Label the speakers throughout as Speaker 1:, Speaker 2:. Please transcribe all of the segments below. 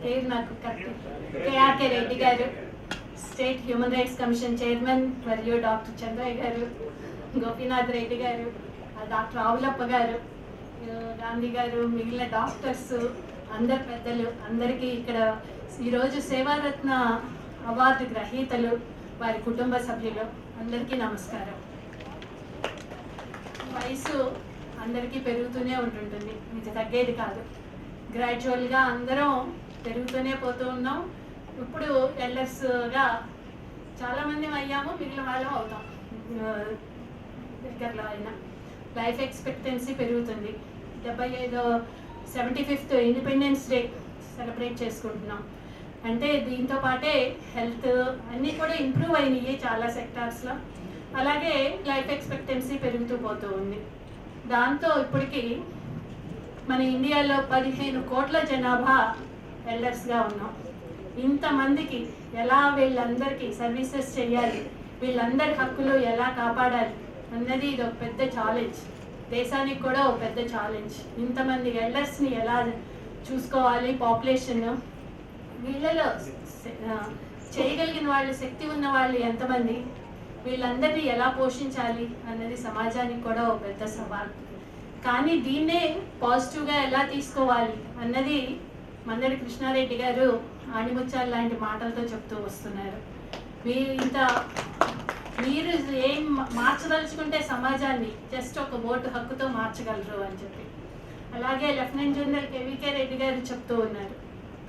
Speaker 1: పేరు నాకు correct. KRK Reddy గారు, state human rights commission chairman, మరియు డాక్టర్ చంద్రయ్య గారు, గోపీనాథ్ రెడ్డి గారు, డాక్టర్ రావులప్ప గారు, గాంధీ గారు, మిగిలిన డాక్టర్స్, అందరు పెద్దలు, అందరికీ ఇక్కడ ఈరోజు సేవారత్న అవార్డు గ్రహీతలు, వారి కుటుంబ సభ్యులు అందరికీ నమస్కారం. వయసు అందరికీ పెరుగుతూనే ఉంటుంటుంది, ఇది తగ్గేది కాదు. గ్రాడ్యువల్గా అందరం పెరుగుతూనే పోతూ ఉన్నాం. ఇప్పుడు ఎల్డర్స్గా చాలామంది అయ్యాము, మిగిలిన వాళ్ళం అవుతాం. దగ్గరలో అయినా లైఫ్ ఎక్స్పెక్టెన్సీ పెరుగుతుంది. 75th ఇండిపెండెన్స్ డే సెలబ్రేట్ చేసుకుంటున్నాం. అంటే దీంతో పాటే హెల్త్ అన్నీ కూడా ఇంప్రూవ్ అయినాయి చాలా సెక్టార్స్లో. అలాగే లైఫ్ ఎక్స్పెక్టెన్సీ పెరుగుతూ పోతూ ఉంది. దాంతో ఇప్పటికీ మన ఇండియాలో 15 కోట్ల జనాభా ఎల్డర్స్గా ఉన్నాం. ఇంతమందికి ఎలా వీళ్ళందరికీ సర్వీసెస్ చేయాలి, వీళ్ళందరి హక్కులు ఎలా కాపాడాలి అన్నది ఇది ఒక పెద్ద ఛాలెంజ్. దేశానికి కూడా ఒక పెద్ద ఛాలెంజ్. ఇంతమంది ఎల్డర్స్ని ఎలా చూసుకోవాలి, పాపులేషన్, వీళ్ళలో చేయగలిగిన వాళ్ళు, శక్తి ఉన్న వాళ్ళు ఎంతమంది, వీళ్ళందరినీ ఎలా పోషించాలి అన్నది సమాజానికి కూడా ఒక పెద్ద సవాల్. కానీ దీన్నే పాజిటివ్గా ఎలా తీసుకోవాలి అన్నది మందడి కృష్ణారెడ్డి గారు ఆణిముత్యాలు లాంటి మాటలతో చెప్తూ వస్తున్నారు. మీరు ఏం మార్చదలుచుకుంటే సమాజాన్ని జస్ట్ ఒక ఓటు హక్కుతో మార్చగలరు అని చెప్పి. అలాగే లెఫ్టినెంట్ జనరల్ కేవీకే రెడ్డి గారు చెప్తూ ఉన్నారు,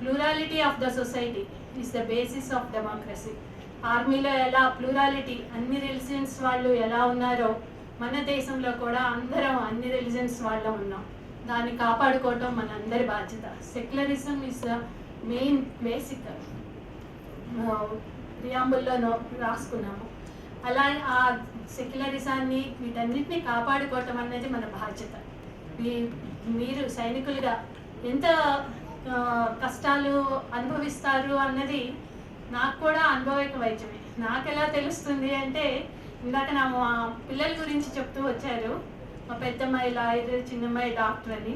Speaker 1: plurality of the society is the basis of democracy. ఆర్మీలో ఎలా ప్లూరాలిటీ, అన్ని రిలీజియన్స్ వాళ్ళు ఎలా ఉన్నారో మన దేశంలో కూడా అందరం అన్ని రిలీజియన్స్ వాళ్ళం ఉన్నాం. దాన్ని కాపాడుకోవటం మన అందరి బాధ్యత. Secularism is the main basic ప్రియాంబుల్లోనో రాసుకున్నాము. అలా ఆ సెక్యులరిజాన్ని వీటన్నిటిని కాపాడుకోవటం అనేది మన బాధ్యత. మీరు సైనికులుగా ఎంత కష్టాలు అనుభవిస్తారు అన్నది నాకు కూడా అనుభవిక వైద్యమే. నాకు ఎలా తెలుస్తుంది అంటే, ఇందాక నా పిల్లల గురించి చెప్తూ వచ్చారు. మా పెద్దమ్మాయి లాయర్, చిన్నమ్మాయి డాక్టర్ అని.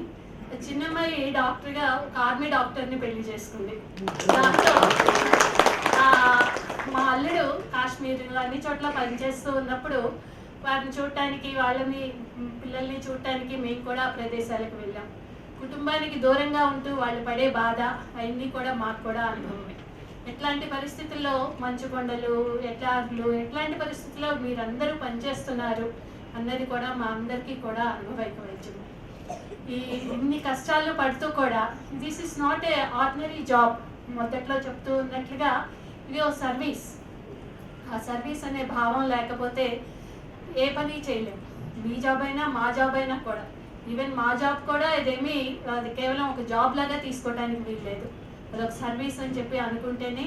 Speaker 1: చిన్నమ్మాయి డాక్టర్గా ఒక ఆర్మీ డాక్టర్ని పెళ్లి చేసుకుంది. దాంతో మా అల్లుడు కాశ్మీర్ అన్ని చోట్ల పనిచేస్తూ ఉన్నప్పుడు వారిని చూడటానికి, వాళ్ళని పిల్లల్ని చూడటానికి మేము కూడా ప్రదేశాలకు వెళ్ళాం. కుటుంబానికి దూరంగా ఉంటూ వాళ్ళు పడే బాధ అవన్నీ కూడా మాకు కూడా అనుభవమే. ఎట్లాంటి పరిస్థితుల్లో మంచు కొండలు, ఎట్లాంటి పరిస్థితుల్లో మీరందరూ పనిచేస్తున్నారు అన్నది కూడా మా అందరికీ కూడా అనుభవైక వైద్యం. ఇన్ని కష్టాలు పడుతూ కూడా this is not a ordinary job. మొదట్లో చెప్తూ ఉన్నట్లుగా ఇది ఓ సర్వీస్. ఆ సర్వీస్ అనే భావం లేకపోతే ఏ పని చేయలేము. మీ జాబ్ అయినా మా జాబ్ అయినా కూడా, ఈవెన్ మా జాబ్ కూడా ఇదేమీ అది కేవలం ఒక జాబ్ లాగా తీసుకోవడానికి వీల్లేదు. అదొక సర్వీస్ అని చెప్పి అనుకుంటేనే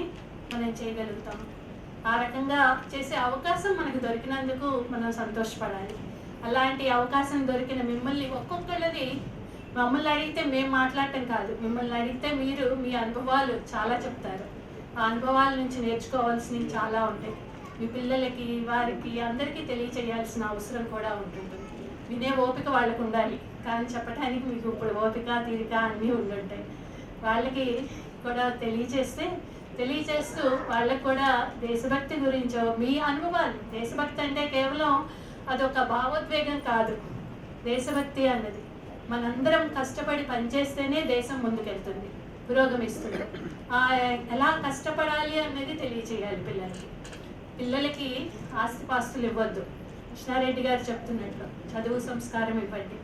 Speaker 1: మనం చేయగలుగుతాము. ఆ రకంగా చేసే అవకాశం మనకు దొరికినందుకు మనం సంతోషపడాలి. అలాంటి అవకాశం దొరికిన మిమ్మల్ని ఒక్కొక్కళ్ళది మమ్మల్ని అడిగితే మేము మాట్లాడటం కాదు, మిమ్మల్ని అడిగితే మీరు మీ అనుభవాలు చాలా చెప్తారు. ఆ అనుభవాల నుంచి నేర్చుకోవాల్సినవి చాలా ఉంటాయి. మీ పిల్లలకి, వారికి అందరికీ తెలియచేయాల్సిన అవసరం కూడా ఉంటుంది. వినే ఓపిక వాళ్ళకు ఉండాలి, కానీ చెప్పడానికి మీకు ఇప్పుడు ఓపిక, తీరిక అన్నీ ఉండుంటాయి. వాళ్ళకి కూడా తెలియచేస్తూ వాళ్ళకు కూడా దేశభక్తి గురించో మీ అనుభవాలు. దేశభక్తి అంటే కేవలం అదొక భావోద్వేగం కాదు. దేశభక్తి అన్నది మనందరం కష్టపడి పనిచేస్తేనే దేశం ముందుకెళ్తుంది, పురోగమిస్తుంది. ఎలా కష్టపడాలి అన్నది తెలియచేయాలి పిల్లలకి ఆస్తిపాస్తులు ఇవ్వద్దు. కృష్ణారెడ్డి గారు చెప్తున్నట్లు చదువు సంస్కారం ఇవ్వండి.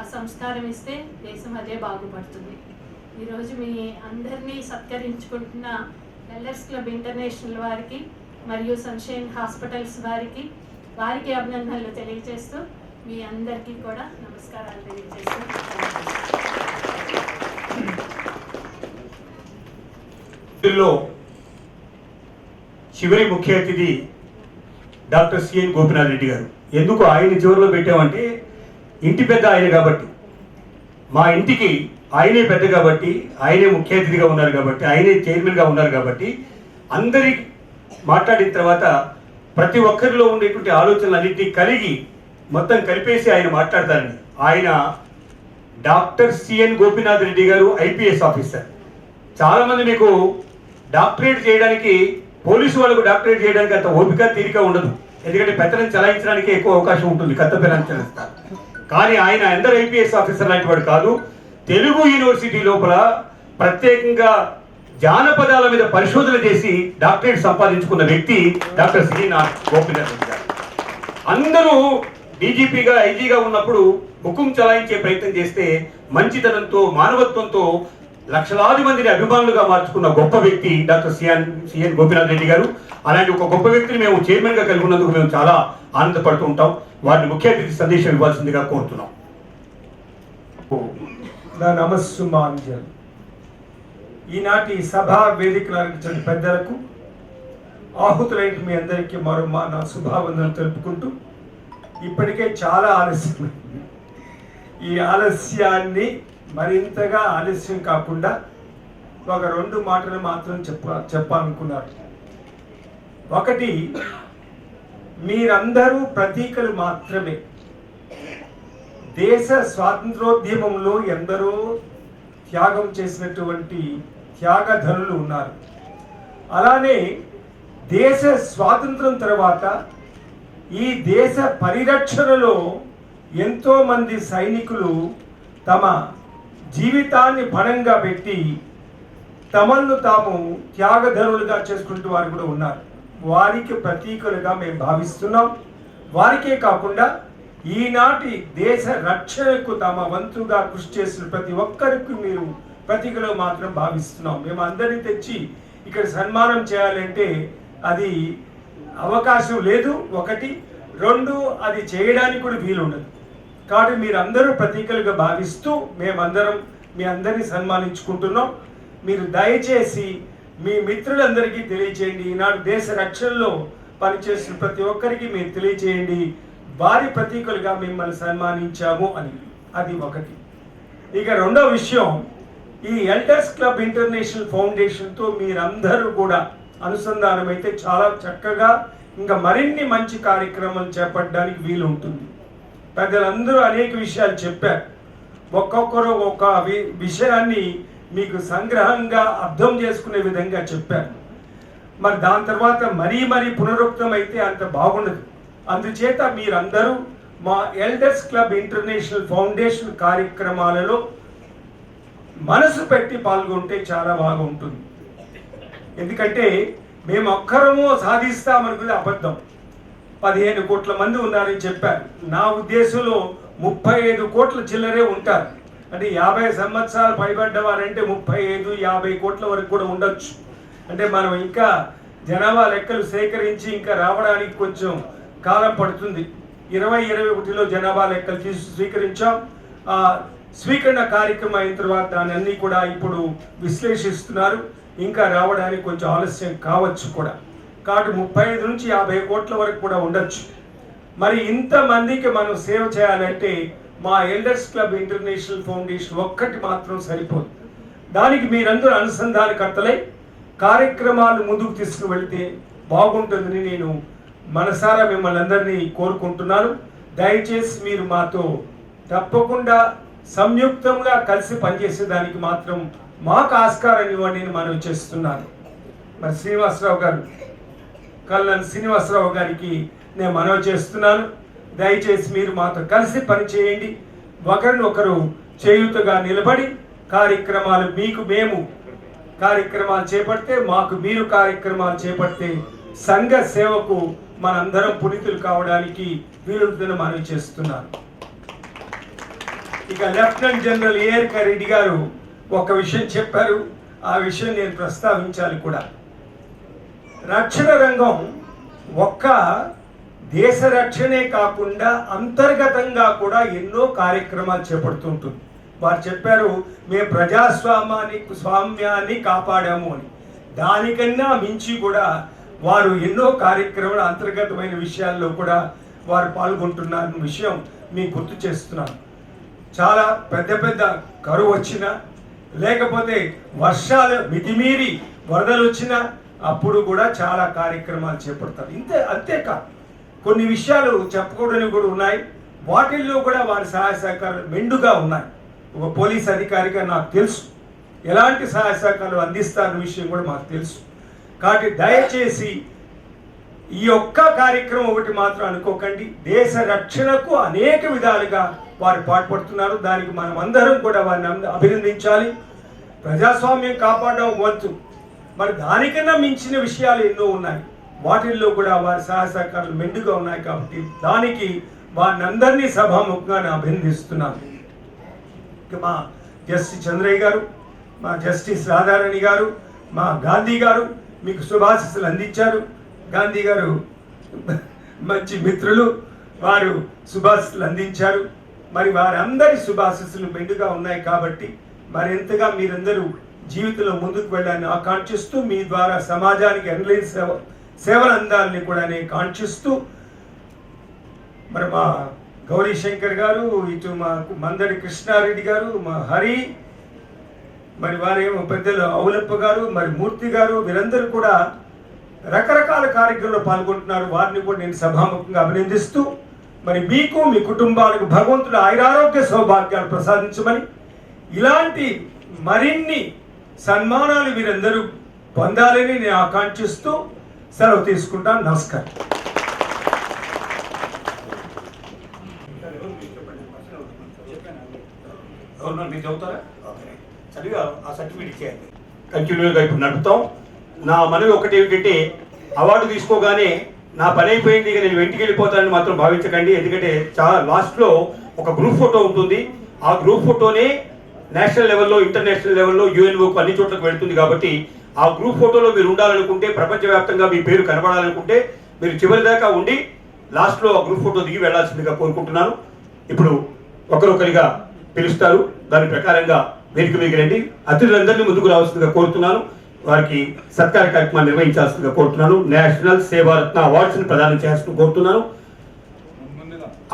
Speaker 1: ఆ సంస్కారం ఇస్తే దేశం అదే బాగుపడుతుంది. ఈరోజు మీ అందరినీ సత్కరించుకుంటున్న ఎల్డర్స్ క్లబ్ ఇంటర్నేషనల్ వారికి మరియు సన్షైన్ హాస్పిటల్స్ వారికి అభినందనలు తెలియజేస్తూ మీ అందరికీ కూడా నమస్కారాలు తెలియజేస్తూ
Speaker 2: చివరి ముఖ్య అతిథి డాక్టర్ సిఎన్ గోపీనాథ్ రెడ్డి గారు. ఎందుకు ఆయన చివరిలో పెట్టామంటే, ఇంటి పెద్ద ఆయన కాబట్టి, మా ఇంటికి ఆయనే పెద్ద కాబట్టి, ఆయనే ముఖ్య అతిథిగా ఉన్నారు కాబట్టి, ఆయనే చైర్మన్గా ఉన్నారు కాబట్టి, అందరి మాట్లాడిన తర్వాత ప్రతి ఒక్కరిలో ఉండేటువంటి ఆలోచనలన్నింటినీ కలిగి మొత్తం కలిపేసి ఆయన మాట్లాడతారని. ఆయన డాక్టర్ సిఎన్ గోపీనాథ్ రెడ్డి గారు, ఐపీఎస్ ఆఫీసర్. చాలామంది మీకు డాక్టరేట్ చేయడానికి, పోలీసు వాళ్ళకు డాక్టరేట్ చేయడానికి అంత ఓపిక తీరిక ఉండదు. ఎందుకంటే పెత్తనం చలాయించడానికి ఎక్కువ అవకాశం ఉంటుంది, కత్త పెత్తనం చలాయిస్తారు. కానీ ఆయన అందరు ఐపీఎస్ ఆఫీసర్ లాంటి వాడు కాదు. తెలుగు యూనివర్సిటీ లోపల ప్రత్యేకంగా జానపదాల మీద పరిశోధన చేసి డాక్టరేట్ సంపాదించుకున్న వ్యక్తి డాక్టర్ సిఎన్ గోపీనాథ్ రెడ్డి గారు. అందరూ డీజీపీగా, ఐజీగా ఉన్నప్పుడు హుకుం చలాయించే ప్రయత్నం చేస్తే మంచితనంతో, మానవత్వంతో లక్షలాది మందిని అభిమానులుగా మార్చుకున్న గొప్ప వ్యక్తి డాక్టర్ సిఎన్ గోపీనాథ్ రెడ్డి గారు. అలాంటి ఒక గొప్ప వ్యక్తిని మేము చైర్మన్గా కలిగి ఉన్నందుకు మేము చాలా ఆనందపడుతూ ఉంటాం. వారిని ముఖ్య అతిథి సందేశం ఇవ్వాల్సిందిగా కోరుతున్నాం.
Speaker 3: నా నమస్సుమాంజలి. ఈనాటి సభా వేదికల పెద్దలకు, ఆహుతులైన మీ అందరికీ మరొమ్మా నా శుభావందనలు తెలుపుకుంటూ, ఇప్పటికే చాలా ఆలస్యమైంది. ఈ ఆలస్యాన్ని మరింతగా ఆలస్యం కాకుండా ఒక 2 మాటలు మాత్రం చెప్పాలనుకున్నారు. ఒకటి, మీరందరూ ప్రతీకలు మాత్రమే. దేశ స్వాతంత్రోద్యమంలో ఎందరో త్యాగం చేసినటువంటి త్యాగధనులు ఉన్నారు. అలానే దేశ స్వాతంత్రం తర్వాత ఈ దేశ పరిరక్షణలో ఎంతోమంది సైనికులు తమ జీవితాన్ని పణంగా పెట్టి తమను తాము త్యాగధనులుగా చేసుకుంటూ వారు కూడా ఉన్నారు. వారికి ప్రతీకలుగా మేము భావిస్తున్నాం. వారికే కాకుండా ఈనాటి దేశ రక్షణకు తమ వంతుగా కృషి చేసిన ప్రతి ఒక్కరికి మీరు ప్రతీకలు మాత్రం భావిస్తున్నాం. మేము అందరినీ తెచ్చి ఇక్కడ సన్మానం చేయాలంటే అది అవకాశం లేదు. 1, 2 అది చేయడానికి కూడా వీలు ఉండదు. కాబట్టి మీరందరూ ప్రతీకలుగా భావిస్తూ మేమందరం మీ అందరినీ సన్మానించుకుంటున్నాం. మీరు దయచేసి మీ మిత్రులందరికీ తెలియచేయండి. ఈనాడు దేశ రక్షణలో పనిచేసిన ప్రతి ఒక్కరికి మీరు తెలియచేయండి, వారి ప్రతీకలుగా మిమ్మల్ని సన్మానించాము అని. అది 1. ఇక 2వ విషయం, ఈ ఎల్డర్స్ క్లబ్ ఇంటర్నేషనల్ ఫౌండేషన్తో మీరందరూ కూడా అనుసంధానం అయితే చాలా చక్కగా ఇంకా మరిన్ని మంచి కార్యక్రమాలు చేపట్టడానికి వీలు ఉంటుంది. పెద్దలందరూ అనేక విషయాలు చెప్పారు. ఒక్కొక్కరు ఒక విషయాన్ని మీకు సంగ్రహంగా అర్థం చేసుకునే విధంగా చెప్పారు. మరి దాని తర్వాత మరీ పునరుక్తం అయితే అంత బాగుండదు. అందుచేత మీరందరూ మా ఎల్డర్స్ క్లబ్ ఇంటర్నేషనల్ ఫౌండేషన్ కార్యక్రమాలలో మనసు పెట్టి పాల్గొంటే చాలా బాగా ఉంటుంది. ఎందుకంటే మేము ఒక్కరము సాధిస్తామనుకునే అబద్ధం. 15 కోట్ల మంది ఉన్నారని చెప్పారు. నా ఉద్దేశంలో 35 కోట్ల చిల్లరే ఉంటారు. అంటే 50 సంవత్సరాలు పైబడ్డవారంటే 35-50 కోట్ల వరకు కూడా ఉండొచ్చు. అంటే మనం ఇంకా జనాభా లెక్కలు సేకరించి ఇంకా రావడానికి కొంచెం కాలం పడుతుంది. 2021లో జనాభా లెక్కలు స్వీకరించాం. స్వీకరణ కార్యక్రమం అయిన తర్వాత దాన్ని అన్ని కూడా ఇప్పుడు విశ్లేషిస్తున్నారు. ఇంకా రావడానికి కొంచెం ఆలస్యం కావచ్చు కూడా. కాబట్టి 35 నుంచి 50 కోట్ల వరకు కూడా ఉండొచ్చు. మరి ఇంతమందికి మనం సేవ చేయాలంటే మా ఎల్డర్స్ క్లబ్ ఇంటర్నేషనల్ ఫౌండేషన్ ఒక్కటి మాత్రం సరిపోదు. దానికి మీరందరూ అనుసంధానకర్తలై కార్యక్రమాలు ముందుకు తీసుకువెళ్తే బాగుంటుందని నేను మనసారా మిమ్మల్ని అందరినీ కోరుకుంటున్నాను. దయచేసి మీరు మాతో తప్పకుండా సంయుక్తంగా కలిసి పనిచేసేదానికి మాత్రం మాకు ఆస్కారం ఇవ్వండి అని మనం చేస్తున్నాను. మరి కల్నల్ శ్రీనివాసరావు గారికి నేను మనవి చేస్తున్నాను. దయచేసి మీరు మాతో కలిసి పనిచేయండి. ఒకరినొకరు చేయూతగా నిలబడి కార్యక్రమాలు, మీకు మేము కార్యక్రమాలు చేపడితే, మాకు మీరు కార్యక్రమాలు చేపడితే సంఘ సేవకు మనందరం పునీతులు కావడానికి వీలుంటుందని మనవి చేస్తున్నాను. ఇక లెఫ్టినెంట్ జనరల్ ఏఆర్ రెడ్డి గారు ఒక విషయం చెప్పారు. ఆ విషయం నేను ప్రస్తావించాలి కూడా. రక్షణ రంగం ఒక్క దేశ రక్షణే కాకుండా అంతర్గతంగా కూడా ఎన్నో కార్యక్రమాలు చేపడుతుంటుంది. వారు చెప్పారు, మేము స్వామ్యాన్ని కాపాడాము అని. దానికన్నా మించి కూడా వారు ఎన్నో కార్యక్రమాలు అంతర్గతమైన విషయాల్లో కూడా వారు పాల్గొంటున్న విషయం మీకు గుర్తు చేస్తున్నాను. చాలా పెద్ద కరువు వచ్చినా, లేకపోతే వర్షాలు మితిమీరి వరదలు వచ్చినా అప్పుడు కూడా చాలా కార్యక్రమాలు చేపడతారు. అంతేకాదు కొన్ని విషయాలు చెప్పుకోవడానికి కూడా ఉన్నాయి. వాటిల్లో కూడా వారి సహాయ సహకారాలు మెండుగా ఉన్నాయి. ఒక పోలీస్ అధికారిగా నాకు తెలుసు. ఎలాంటి సహాయ సహకారాలు అందిస్తారన్న విషయం కూడా మాకు తెలుసు. కాబట్టి దయచేసి ఈ ఒక్క కార్యక్రమం ఒకటి మాత్రం అనుకోకండి. దేశ రక్షణకు అనేక విధాలుగా వారు పాటుపడుతున్నారు. దానికి మనం అందరం కూడా వారిని అభినందించాలి. ప్రజాస్వామ్యం కాపాడడం వంతు, మరి దానికన్నా మించిన విషయాలు ఎన్నో ఉన్నాయి. వాటిల్లో కూడా వారి సహాయ సహకారాలు మెండుగా ఉన్నాయి. కాబట్టి దానికి వారిని అందరినీ సభాముఖంగా నేను అభినందిస్తున్నాను. ఇక మా జస్టిస్ చంద్రయ్య గారు, మా జస్టిస్ రాధారాణి గారు, మా గాంధీ గారు మీకు శుభాశీస్సులు అందించారు. గాంధీ గారు మంచి మిత్రులు, వారు శుభాశీస్సులు అందించారు. మరి వారందరి శుభాశీస్సులు మెండుగా ఉన్నాయి. కాబట్టి మరింతగా మీరందరూ జీవితంలో ముందుకు వెళ్ళాలని ఆకాంక్షిస్తూ, మీ ద్వారా సమాజానికి ఎనలేని సేవలు అందాలని కూడా నేను కాంక్షిస్తూ, మరి మా గౌరీ శంకర్ గారు, ఇటు మా మందడి కృష్ణారెడ్డి గారు, మా హరి, మరి వారేమో పెద్దలు అవులప్ప గారు, మరి మూర్తి గారు, వీరందరూ కూడా రకరకాల కార్యక్రమంలో పాల్గొంటున్నారు. వారిని కూడా నేను సభాముఖంగా అభినందిస్తూ, మరి మీకు మీ కుటుంబాలకు భగవంతుడు ఆయురారోగ్య సౌభాగ్యాలు ప్రసాదించమని, ఇలాంటి మరిన్ని సన్మానాలు వీరందరూ పొందాలని నేను ఆకాంక్షిస్తూ సెలవు తీసుకుంటాను. నమస్కారం.
Speaker 2: మీరు చదువుతారా? చదివా ఆ సర్టిఫికేట్ ఇచ్చేయండి. కంటిన్యూగా ఇప్పుడు నడుపుతాం. నా మనవి ఒకటి ఏమిటంటే, అవార్డు తీసుకోగానే నా పని అయిపోయింది ఇక నేను వెంటికి వెళ్ళిపోతానని మాత్రం భావించకండి. ఎందుకంటే చాలా లాస్ట్లో ఒక గ్రూప్ ఫోటో ఉంటుంది. ఆ గ్రూప్ ఫోటోనే నేషనల్ లెవెల్లో, ఇంటర్నేషనల్ లెవెల్లో, యుఎన్ఓకు అన్ని చోట్లకు వెళుతుంది. కాబట్టి ఆ గ్రూప్ ఫోటోలో మీరు ఉండాలనుకుంటే, ప్రపంచవ్యాప్తంగా మీ పేరు కనబడాలనుకుంటే, మీరు చివరి దాకా ఉండి లాస్ట్లో ఆ గ్రూప్ ఫోటో దిగి వెళ్లాల్సిందిగా కోరుకుంటున్నాను. ఇప్పుడు ఒకరొకరిగా పిలుస్తారు. దాని ప్రకారంగా వేదిక మీకు రండి. అతిథులందరినీ ముందుకు రావాల్సిందిగా కోరుతున్నాను. వారికి సత్కార కార్యక్రమాన్ని నిర్వహించాల్సిందిగా కోరుతున్నాను. నేషనల్ సేవారత్న అవార్డ్స్ని ప్రదానం చేస్తూ కోరుతున్నాను.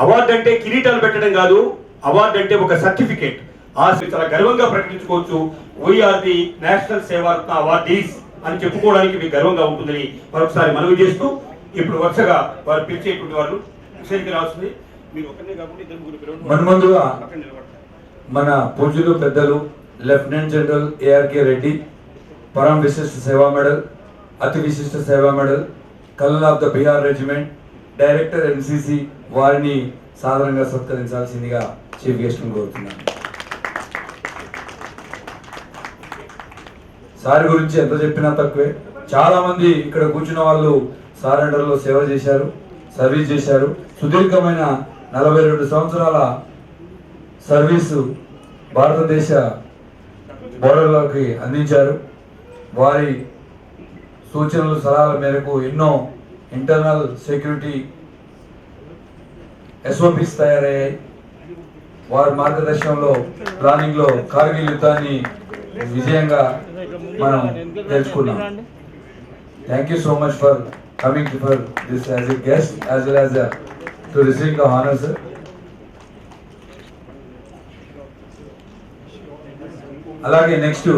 Speaker 2: అవార్డు అంటే కిరీటాలు పెట్టడం కాదు. అవార్డు అంటే ఒక సర్టిఫికేట్. ఆ చాలా గర్వంగా ప్రకటించుకోవచ్చు. వీఆర్ ది నేషనల్ సేవారత్న అవార్డీస్ అని చెప్పుకోవడానికి మీకు గర్వంగా ఉంటుందని మరొకసారి మనవి చేస్తూ, ఇప్పుడు వరుసగా వారు పిలిచేటువంటి వాళ్ళు విషయానికి రావాల్సింది. మీరు ఒకరినే కాకుండా ఇద్దరు ముగ్గురు
Speaker 4: ముందుగా మన పూజ్యులు పెద్దలు లెఫ్టినెంట్ జనరల్ ఏఆర్కే రెడ్డి పరమ విశిష్ట సేవా మెడల్, అతి విశిష్ట సేవా medal, colonel of the Bihar regiment, director NCC వారిని సాధారణంగా సత్కరించాల్సిందిగా చీఫ్ గెస్ట్ని కోరుతున్నాను. సార్ గురించి ఎంత చెప్పినా తక్కువే. చాలా మంది ఇక్కడ కూర్చున్న వాళ్ళు సార్ అండర్లో సేవ చేశారు, సర్వీస్ చేశారు. సుదీర్ఘమైన 42 సంవత్సరాల సర్వీసు భారతదేశ బోర్డర్లోకి అందించారు. వారి సూచనలు సలహాల మేరకు ఎన్నో ఇంటర్నల్ సెక్యూరిటీ ఎస్ఓపిస్ తయారయ్యాయి. వారి మార్గదర్శనంలో ప్లానింగ్లో కార్గిల్ యుద్ధాన్ని విజయంగా మనం తెలుసుకున్నాం. Thank you so much for coming for this as a guest as well as to receive the honour sir. అలాగే నెక్స్ట్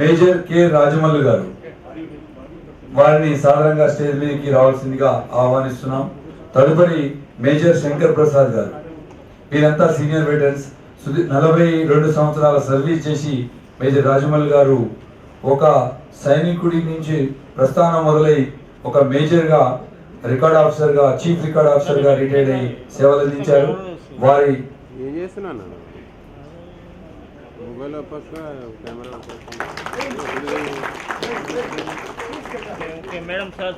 Speaker 4: మేజర్ కె రాజమల్లు గారు, వారిని సాధారణంగా స్టేజ్ మీదకి రావాల్సిందిగా ఆహ్వానిస్తున్నాం. తదుపరి మేజర్ శంకర్ ప్రసాద్ గారు. వీరంతా సీనియర్ వెటరన్స్. 42 సంవత్సరాల సర్వీస్ చేసి మేజర్ రాజమల్లు గారు ఒక సైనికుడి నుంచి ప్రస్థానం మొదలై ఒక మేజర్గా, రికార్డ్ ఆఫీసర్గా, చీఫ్ రికార్డ్ ఆఫీసర్గా రిటైర్డ్ అయ్యి సేవలు అందించారు. వారి
Speaker 5: madam sir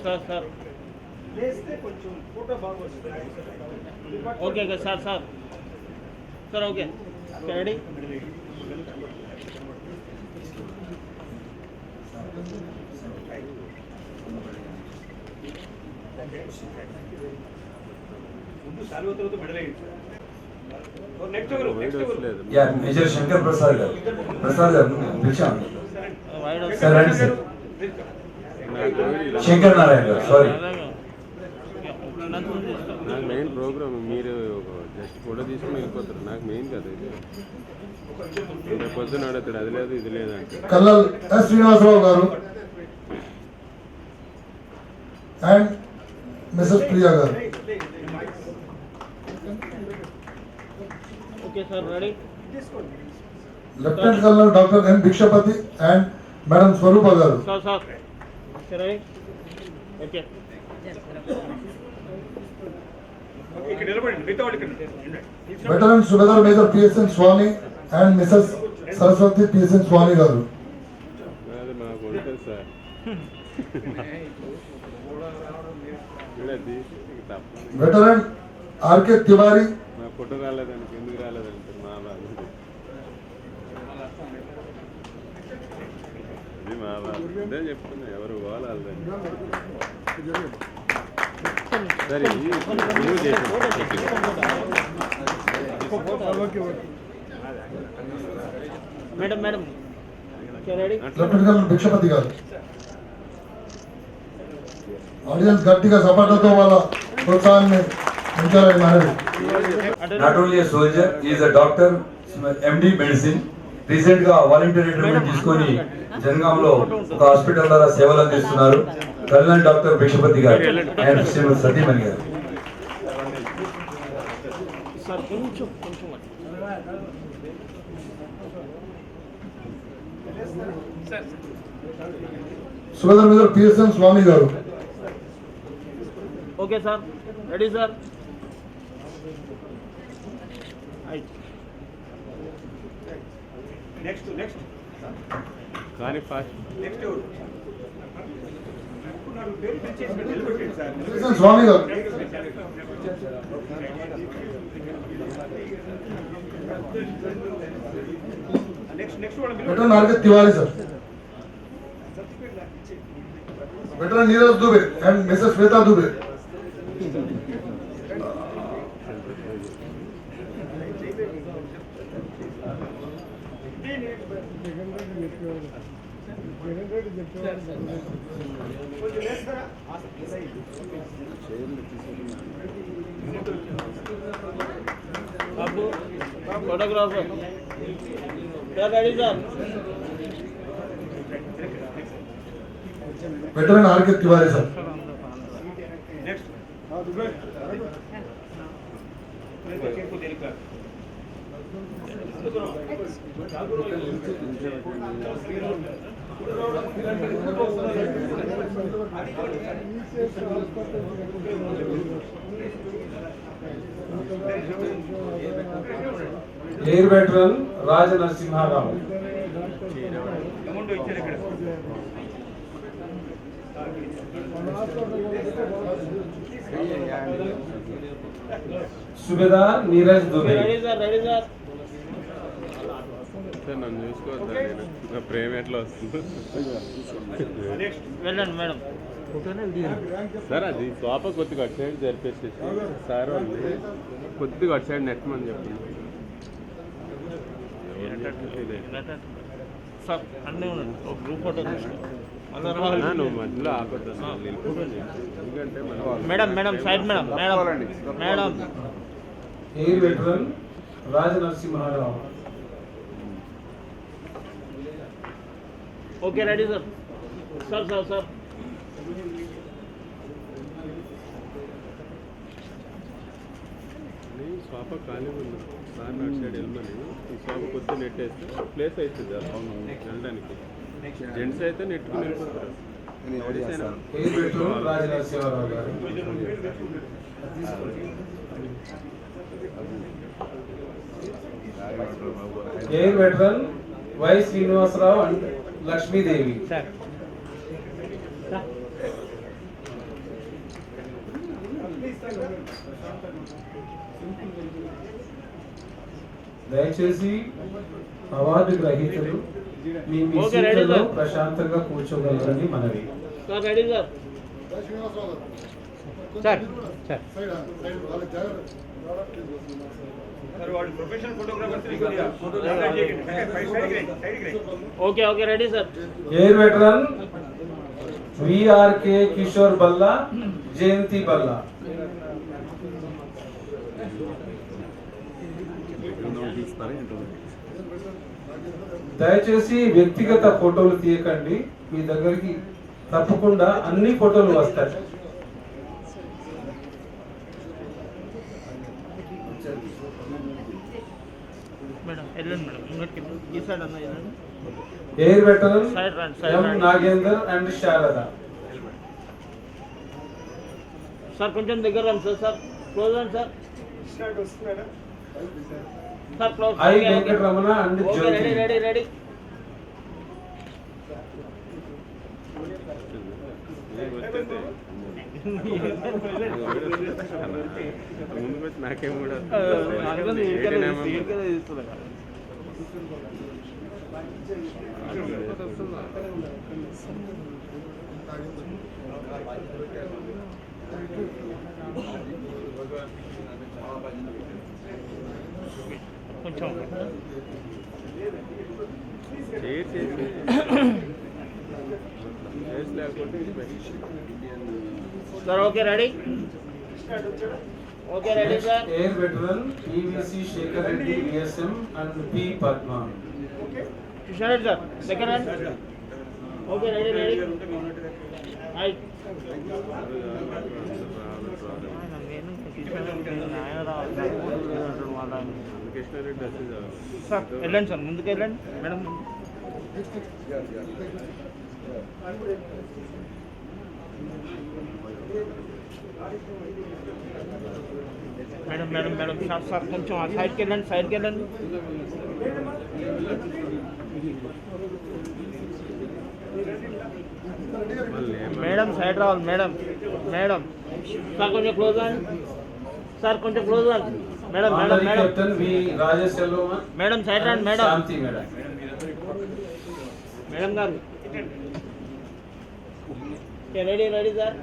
Speaker 5: okay sir okay ready.
Speaker 4: Major Shankar Prasad గారు. ప్రసాద్ గారు పిలిచాను సార్. రండి సార్. శంకర్ నారాయణ గారు. సారీ,
Speaker 6: నాకు మెయిన్ ప్రోగ్రామ్ మీరు జస్ట్ ఫోటో తీసుకుని వెళ్ళిపోతారు. నాకు మెయిన్ కదా ఇది. రేపు పొద్దున అడుగుతాడు అది లేదు ఇది లేదు అంటే.
Speaker 7: కల్నల్ ఎస్ శ్రీనివాసరావు గారు అండ్ మిసెస్ ప్రియా గారు.
Speaker 5: Okay sir ready.
Speaker 7: Lieutenant Colonel Dr. N. Bhikshapati and Madam Swarupa Garu.
Speaker 5: Sir sir ready okay
Speaker 2: ఇక్కడ నిలబడండి, మిగతా వాళ్ళు ఇక్కడ
Speaker 7: Veteran Subedar Major P.S.N. Swami and Mrs. Saraswati P.S.N. Swami Garu.
Speaker 6: అది మాకు ఉంటుంది సార్. చూడద్ది తప్ప
Speaker 7: Veteran R.K. Tiwari,
Speaker 6: మా ఫోటో రాలేదానికి ఎందుకు రాలేదంటే మా బాధ. ఇది మా బాధ. ఇదే చెప్తున్నా, ఎవరు పోవాలని సరే నువ్వు చేసాను.
Speaker 5: Madam madam ready
Speaker 7: Lieutenant Colonel Bhikshapati Garu. Audience గట్టిగా సపోర్ట్తో వాళ్ళ ప్రోత్సాహాన్ని పెంచాలని మనవి.
Speaker 4: Not only a soldier, he is a doctor, MD medicine. Recent గా వాలంటీర్ రిటైర్మెంట్ తీసుకొని జనగాంలో ఒక హాస్పిటల్ ద్వారా సేవలు అందిస్తున్నారు. కల్నల్ డాక్టర్ భిక్షపతి గారు అండ్ శ్రీమతి సతీమణి గారు.
Speaker 5: సార్ కొంచెం కొంచెం
Speaker 7: సుబేదార్ మేజర్ P.S.N. స్వామి గారు.
Speaker 5: Okay sir ready sir
Speaker 2: next
Speaker 6: కానీ ఫాస్ట్
Speaker 2: నెక్స్ట్ ఎవరు? పేరు పిలిచేసి నిలబెట్టండి సార్.
Speaker 7: P.S.N. స్వామి గారు.
Speaker 2: నెక్స్ట్ వాళ్ళు
Speaker 7: Veteran R.K. Tiwari sir. Veteran Neeraj Dubey and Mrs. Shweta Dubey.
Speaker 5: బాబు photographer sir ready sir
Speaker 7: Veteran R.K. Tiwari sir.
Speaker 2: Next
Speaker 3: air veteran Raja Narasimha Rao.
Speaker 2: Amount ఇచ్చారు ఇక్కడ.
Speaker 3: Subedar Neeraj Dubey.
Speaker 5: Ready sir
Speaker 6: sir నన్ను చూసుకోవద్దా, నేను నా ప్రేమ ఎట్లా వస్తుంది
Speaker 5: వెళ్ళండి మేడం
Speaker 6: సార్. అది సోఫా కొద్దిగా అటు సైడ్ జరిపేసేసి సార్ వాళ్ళు కొద్దిగా అటు సైడ్ నెట్టమని చెప్పింది.
Speaker 5: సార్ అన్నీ ఉండండి ఒక గ్రూప్ ఫోటో తీసుకో
Speaker 6: నువ్వు మధ్యలో ఆపద్దు, ఎందుకంటే
Speaker 5: madam madam side madam madam madam
Speaker 3: air veteran Raja Narasimharao.
Speaker 5: Okay ready sir sir sir sir
Speaker 6: sofa ఖాళీ ఉంది సార్, అటు సైడ్ వెళ్ళమని. ఈ సోఫా కొద్దిగా నెట్టేస్తే ప్లేస్ అవుతుంది వెళ్ళడానికి. జెంట్స్ అయితే నెట్టుకుని వెళ్ళిపోతారు.
Speaker 3: Air veteran Raja Narasimharao garu. Air veteran Y Srinivasarao and Lakshmidevi.
Speaker 5: Sir
Speaker 3: దయచేసి అవార్డు గ్రహీతలు మీ మీ
Speaker 5: ఓకే, రెడీ
Speaker 3: సీట్లలో
Speaker 5: సార్.
Speaker 3: ప్రశాంతంగా కూర్చోగలరని మనవి.
Speaker 5: Sir ready sir
Speaker 7: sir
Speaker 2: sir వాళ్ళు professional photographers
Speaker 5: okay okay ready sir
Speaker 3: air veteran VRK Kishore Balla, Jayanthi Balla. దయచేసి వ్యక్తిగత ఫోటోలు తీయకండి, మీ దగ్గరికి తప్పకుండా అన్ని ఫోటోలు వస్తాయి.
Speaker 5: మేడం వెళ్ళండి మేడం ఇంకోటికి ఈ సైడ్ అన్న వెళ్ళండి
Speaker 3: ఎయిర్ వెటరన్
Speaker 5: సైడ్ రండి సైడ్
Speaker 3: ఎం
Speaker 5: రండి
Speaker 3: నాగేందర్ అండ్ శారద.
Speaker 5: సార్ కొంచెం దగ్గర రండి సార్ సార్ క్లోజ్ రండి sir sir close
Speaker 3: I Venkataramana and
Speaker 5: okay
Speaker 3: Jyothi.
Speaker 5: Ready ready ready
Speaker 6: ముందు పెట్టి నాకేం కూడా
Speaker 5: కొంచెం
Speaker 6: చేసి లేకపోతే
Speaker 5: sir okay ready okay ready sir
Speaker 3: air veteran PVC Shekar Reddy VSM and P Padma.
Speaker 5: చూసాడు sir second hand okay ready ready right
Speaker 6: Krishnareddy వస్తుంది
Speaker 5: సార్ వెళ్ళండి సార్ ముందుకు వెళ్ళండి madam madam madam madam sir sir కొంచెం ఆ సైడ్కి వెళ్ళండి సైడ్కి వెళ్ళండి మేడం సైడ్ రావాలి మేడం మేడం సార్ కొంచెం క్లోజ్ అవ్వండి సార్ కొంచెం క్లోజ్ అవ్వండి madam madam madam
Speaker 3: captain V Rajaselvam
Speaker 5: madam side రండి madam
Speaker 3: Shanthi madam.
Speaker 5: Madam garu ready ready sir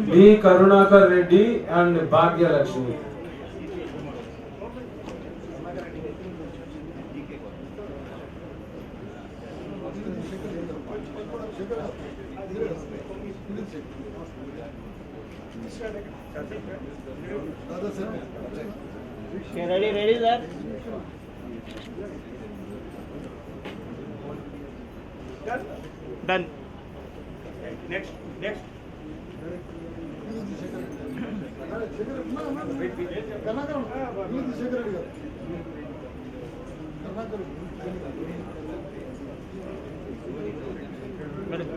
Speaker 3: D Karunakar Reddy and Bhagyalakshmi.
Speaker 5: Ready ready sir done madam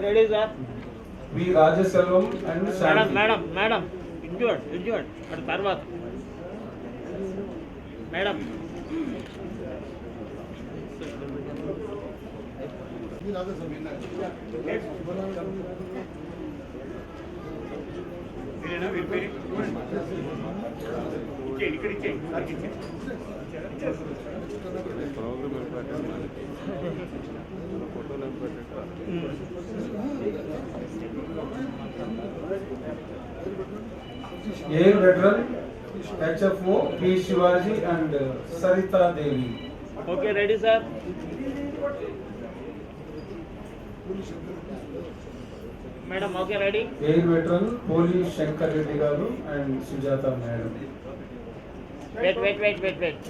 Speaker 5: ready sir
Speaker 3: V Rajaselvam and
Speaker 5: madam
Speaker 3: Shanthi.
Speaker 5: Madam madam injured injured మరి తర్వాత madam
Speaker 6: programme important మనకి ఫోటోలు important.
Speaker 3: Air veteran HFO P Shivaji and Saritha Devi.
Speaker 5: Okay ready sir madam okay ready
Speaker 3: air veteran Poli Shankar Reddy garu and Sujatha madam.
Speaker 5: Wait wait wait wait wait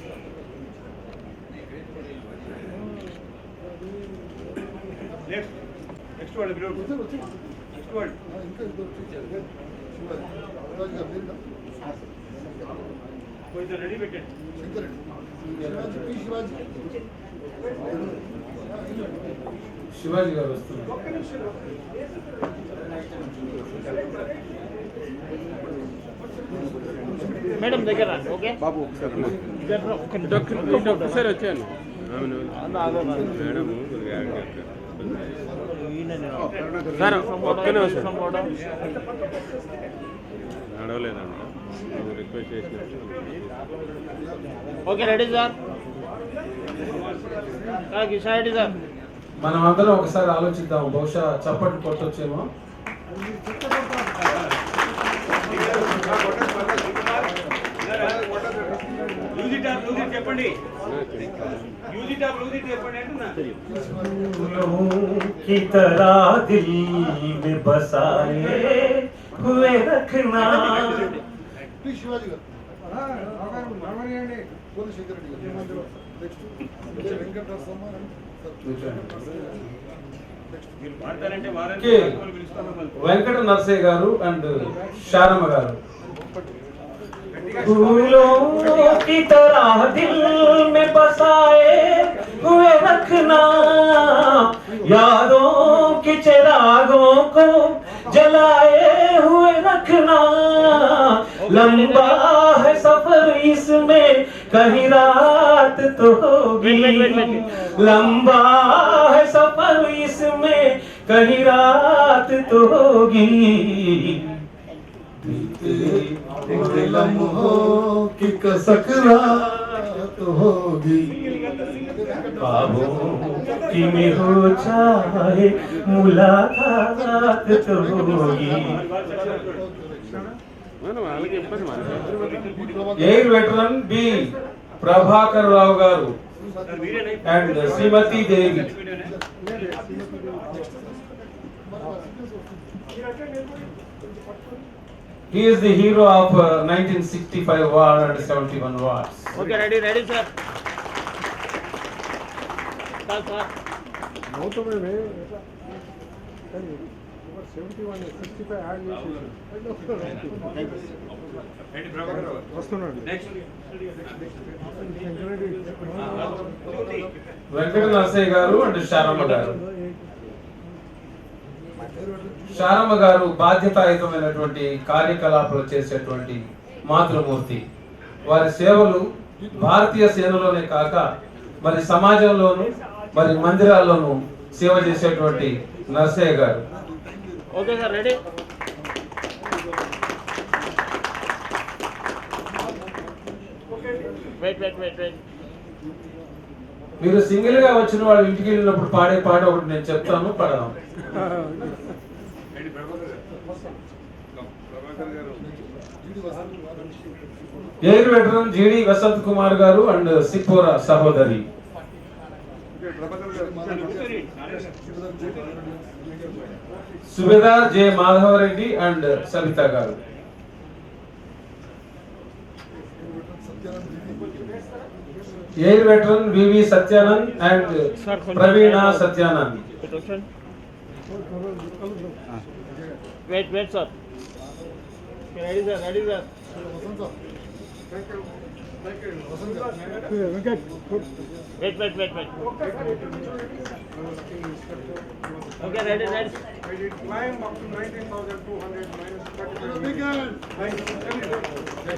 Speaker 3: Shivaji garu వస్తున్నారు.
Speaker 5: Madam దగ్గర రండి okay
Speaker 6: బాబు ఒకసారి
Speaker 5: దగ్గర
Speaker 6: ఒకసారి వచ్చాను మేడం సార్ ఒక్క నిమిషం నడవలేదంట నువ్వు రిక్వెస్ట్ చేసినట్టు.
Speaker 5: Okay ready sir Kishan Reddy sir
Speaker 8: మనం అందరం ఒకసారి ఆలోచిద్దాం, బహుశా చప్పట్లు కొట్టొచ్చేమో.
Speaker 2: చెప్పండి की तरह दिल में बसाए हुए रखना.
Speaker 8: వెంకట నర్సయ్య గారు అండ్ శారమ్మ గారు.
Speaker 2: फूलों की तरह दिल में बसाए हुए रखना, यादों के चिरागों को जलाए हुए रखना. लंबा है सफर इसमें कहीं रात तो होगी, लंबा है सफर इसमें कहीं रात तो होगी.
Speaker 7: लम्हों की कसकरात होगी,
Speaker 2: ख्वाबों की में हो चाहे मुलाकात तो होगी.
Speaker 6: మనం వాళ్ళకి చెప్పండి మనకి
Speaker 8: air veteran B Prabhakar Rao garu and Shrimati Devi. He is the hero of 1965 war and 71 wars.
Speaker 5: Okay ready sir. Sir
Speaker 8: Venkata Narasayya garu and Saramma గారు. శారమ్మ గారు బాధ్యతాయుతమైనటువంటి కార్యకలాపాలు చేసేటువంటి మాతృమూర్తి. వారి సేవలు భారతీయ సేనలోనే కాక మరి సమాజంలోను మరి మందిరాల్లోనూ సేవ చేసేటువంటి నరసయ్య గారు.
Speaker 5: Okay sir ready. వెయిట్.
Speaker 8: మీరు సింగిల్ గా వచ్చిన వాళ్ళు ఇంటికి వెళ్ళినప్పుడు పాడే పాట ఒకటి నేను చెప్తాను, పాడదాం. ఎయిర్ వెటరన్ జీడి వసంత్ కుమార్ గారు అండ్ సిపోరా సహోదరి. Subedar J Madhava Reddy and Savitha garu. Air veteran VV Satyanand and Praveena Satyanand.
Speaker 5: Wait sir. Ready sir. Wait. Okay ready.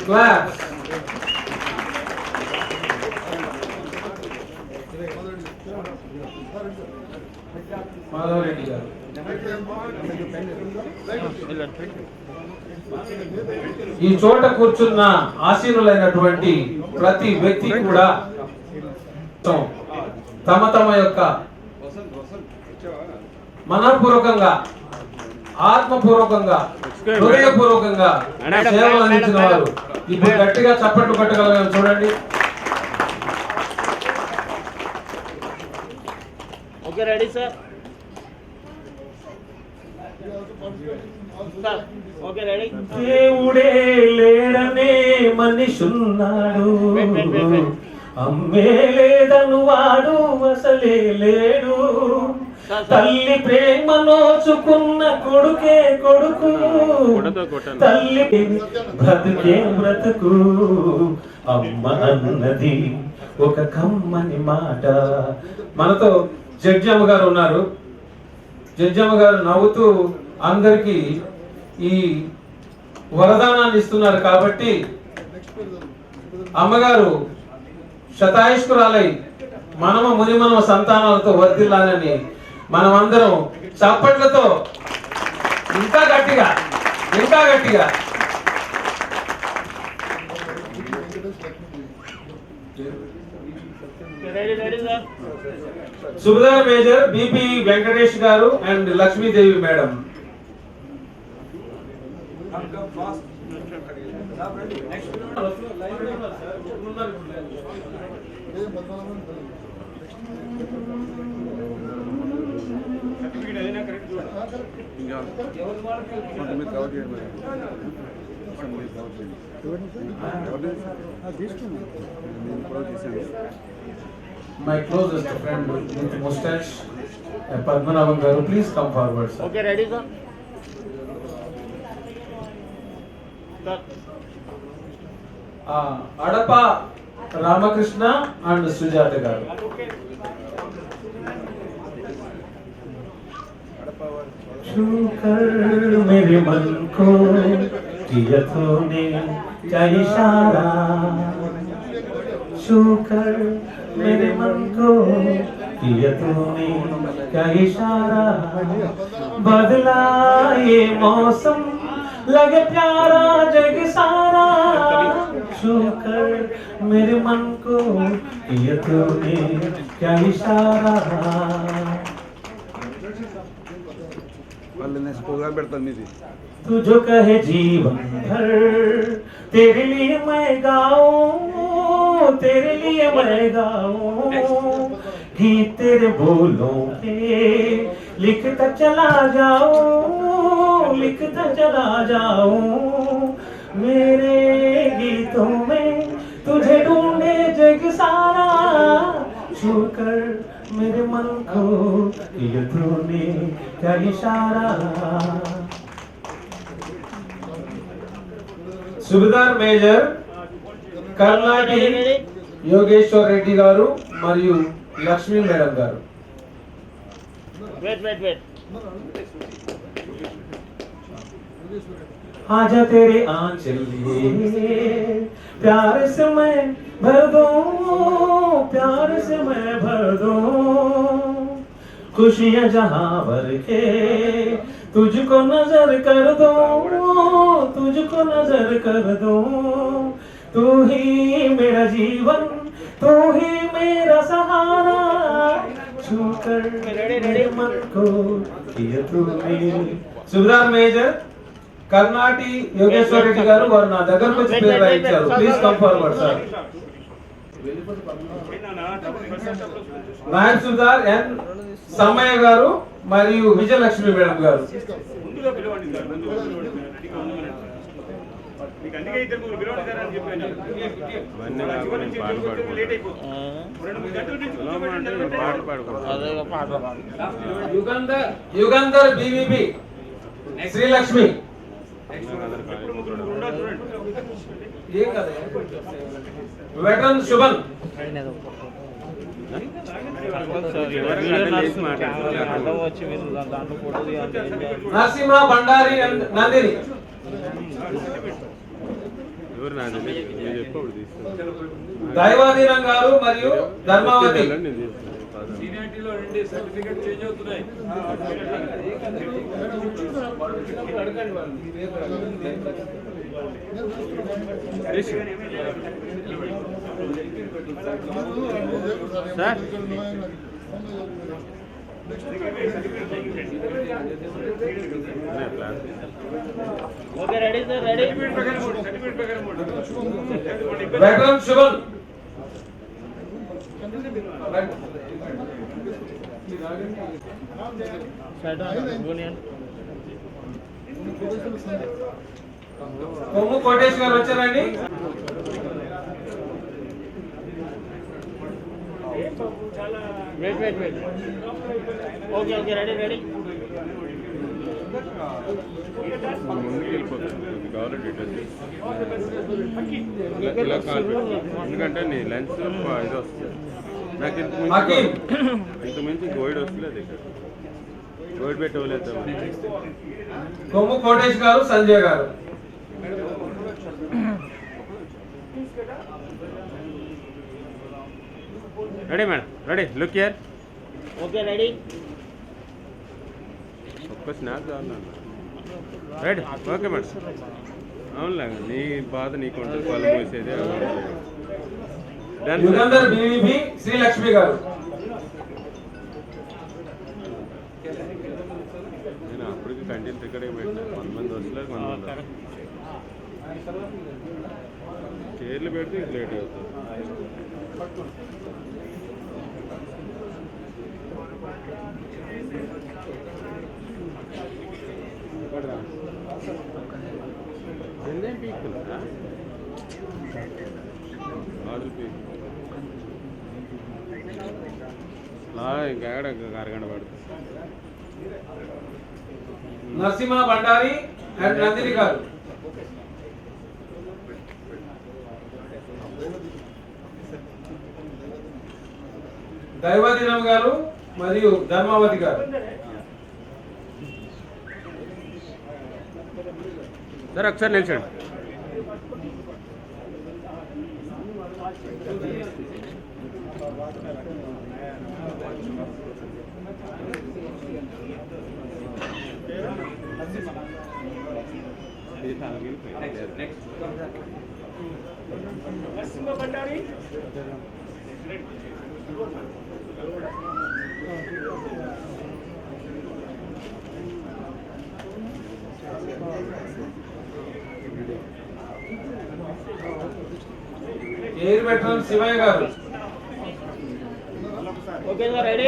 Speaker 8: Claps. Madhava Reddy garu. ఈ చోట కూర్చున్న ఆసీనులైనటువంటి ప్రతి వ్యక్తి కూడా తమ తమ యొక్క మనపూర్వకంగా ఆత్మపూర్వకంగా హృదయపూర్వకంగా సేవలు అందించిన వారు. ఇప్పుడు గట్టిగా చప్పట్లు కొట్టగలగాలి చూడండి.
Speaker 5: Okay ready sir. Okay ready.
Speaker 2: దేవుడే లేడనే మనిషున్నాడు, అమ్మే లేదను వాడు అసలే లేడు. తల్లి ప్రేమ నోచుకున్న కొడుకే కొడుకు, తల్లి బ్రతుకే బ్రతుకు. అమ్మ అన్నది ఒక కమ్మని మాట. మనతో జడ్జమ్మ గారు ఉన్నారు. జడ్జమ్మ గారు నవ్వుతూ అందరికీ ఈ వరదానాన్ని ఇస్తున్నారు కాబట్టి అమ్మగారు శతాయుష్కురాలై మనమ మునిమనమ సంతానాలతో వర్ధిల్లాలని మనమందరం చప్పట్లతో ఇంకా గట్టిగా
Speaker 5: ready ready sir.
Speaker 8: Subedar major BP Venkatesh garu and Lakshmidevi madam. My closest friend with mustache, Padmanabhan garu, please come forward, sir.
Speaker 5: Okay ready sir. Sir
Speaker 8: Adapa Ramakrishna and Sujatha గారు. मेरे मन को किया तूने क्या इशारा, छू कर मेरे मन को किया तूने क्या इशारा, बदला ये मौसम लगे प्यारा जग सारा, छू कर मेरे मन को किया तूने क्या इशारा. तू जो कहे जीवन भर तेरे लिए मैं गाऊं, तेरे लिए मैं गाऊं, गीत तेरे बोलों पे लिखता चला जाऊं, लिखता चला जाऊं, मेरे गीतों में तुझे ढूंढे जग सारा, छू कर मेरे मन को किया तूने क्या इशारा. సుబేదార్ మేజర్ కర్ణాటి యోగేశ్వర్ రెడ్డి గారు మరియు Lakshmi madam garu.
Speaker 5: Wait wait wait.
Speaker 8: आजा तेरे आंचल लिए प्यार से मैं भर दूं, प्यार से मैं भर दूं, खुशियां जहां भर के तुझको नजर कर दूं, तुझको नजर कर दूं, तू ही मेरा जीवन, तू ही मेरा सहारा, छू कर मेरे मन को किया तूने. సుబేదార్ మేజర్ కర్ణాటి యోగేశ్వర్ రెడ్డి గారు వారు నా దగ్గరకు వచ్చి పేరు రాయించారు. Please come forward sir. Naik Sudhar N Sammaiah garu మరియు Vijayalakshmi madam garu. Yugandhar BVP Srilakshmi. Veteran Subhan. Narasimha Bandari and Nandini. Daivadheenam garu మరియు Dharmavathi.
Speaker 5: Sir okay ready sir ready.
Speaker 8: Veteran Subhan. Kommu Kotesh garu వచ్చారండి.
Speaker 5: Wait wait wait. Okay okay ready ready.
Speaker 6: ముందుకు వెళ్ళిపోతాను కావాలంటే ఇలా కాదు, ఎందుకంటే నీ లెన్స్ ఇది వస్తుంది నాకు ఇంత మించి గోయిడ్ వస్తలేదు. ఇక్కడ గోయిడ్ పెట్టవలేదు.
Speaker 8: కొమ్ము కోటేష్ గారు సంజయ్ గారు.
Speaker 6: Ready madam ready. Look here.
Speaker 5: Okay ready.
Speaker 6: ఒక్క స్నాప్ చాలు. Ready okay madam. అవునులే నీ బాధ నీకు ఉంటుంది, పళ్ళు మూసేది. Done, sir.
Speaker 8: Yugandhar BVB Srilakshmi గారు.
Speaker 6: నేను అప్పటికి కంటిన్యూ ఇక్కడే పెట్టాను. 100 మంది వస్తున్నారు, 100 మంది చైర్లు పెడితే ఇది లేట్ అవుతుంది. ఎన్నేం పీక్కున్నా ఆర్డర్ పీక్ ఇంకా అరగంట పడుతుంది.
Speaker 8: నరసింహ భండారి అండ్ నందిని గారు. దైవదినం గారు మరియు ధర్మావతి గారు.
Speaker 6: సార్ ఒకసారి నిల్చోండి.
Speaker 8: ఎయిర్ వెటరన్ శివయ్య గారు.
Speaker 5: Okay sir, ready?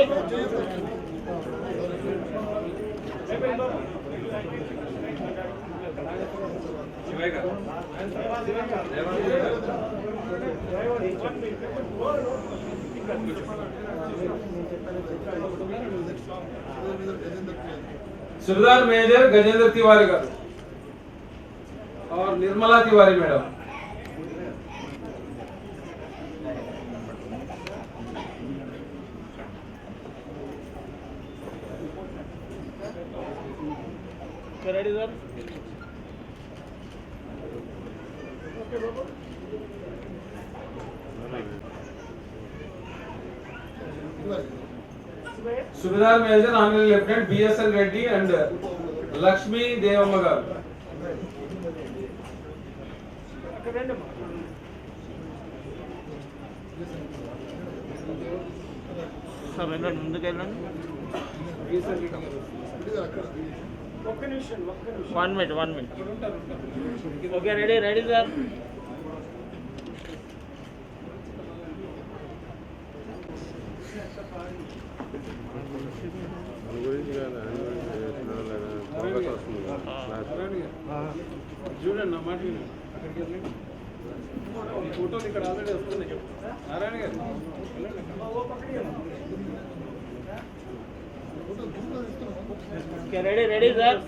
Speaker 8: Shivaiah garu. Subedar major Gajendra Tiwari garu और Nirmala Tiwari madam.
Speaker 5: Ready sir?
Speaker 8: Subedar major honourable lieutenant BSL Reddy and Lakshmi Devamma garu.
Speaker 5: Sir వెళ్ళండి ముందుకు వెళ్ళండి. 1 minute. Okay ready sir.
Speaker 6: చూడండి నా మాట ఫోటోలు ఇక్కడ ఆల్రెడీ వస్తున్నాయి. Narayana garu
Speaker 5: ready sir.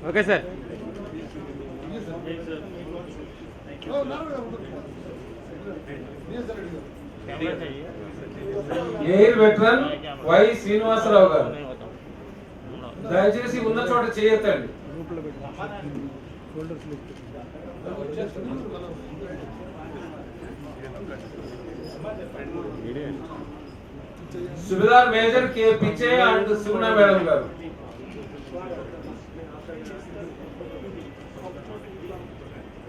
Speaker 6: Okay sir.
Speaker 8: Air veteran Y Srinivasarao garu దయచేసి ఉన్న చోట చేయొద్దండి. Subedar major K Piche and Suguna madam garu.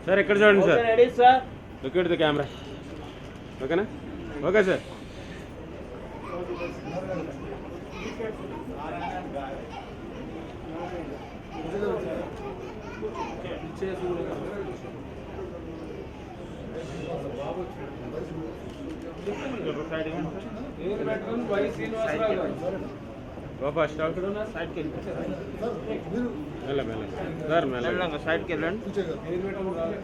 Speaker 6: Sir ఇక్కడ చూడండి sir.
Speaker 5: Ready sir.
Speaker 6: Look at the camera. ఓకేనా? Okay sir.
Speaker 8: Air veteran Y Srinivasarao garu.
Speaker 6: Go first out.
Speaker 5: సైడ్కి వెళ్ళండి.
Speaker 6: మెల్ల సార్ మెల్ల
Speaker 5: సైడ్కి వెళ్ళండి.
Speaker 8: ఎయిర్ వెటరన్ రాలే.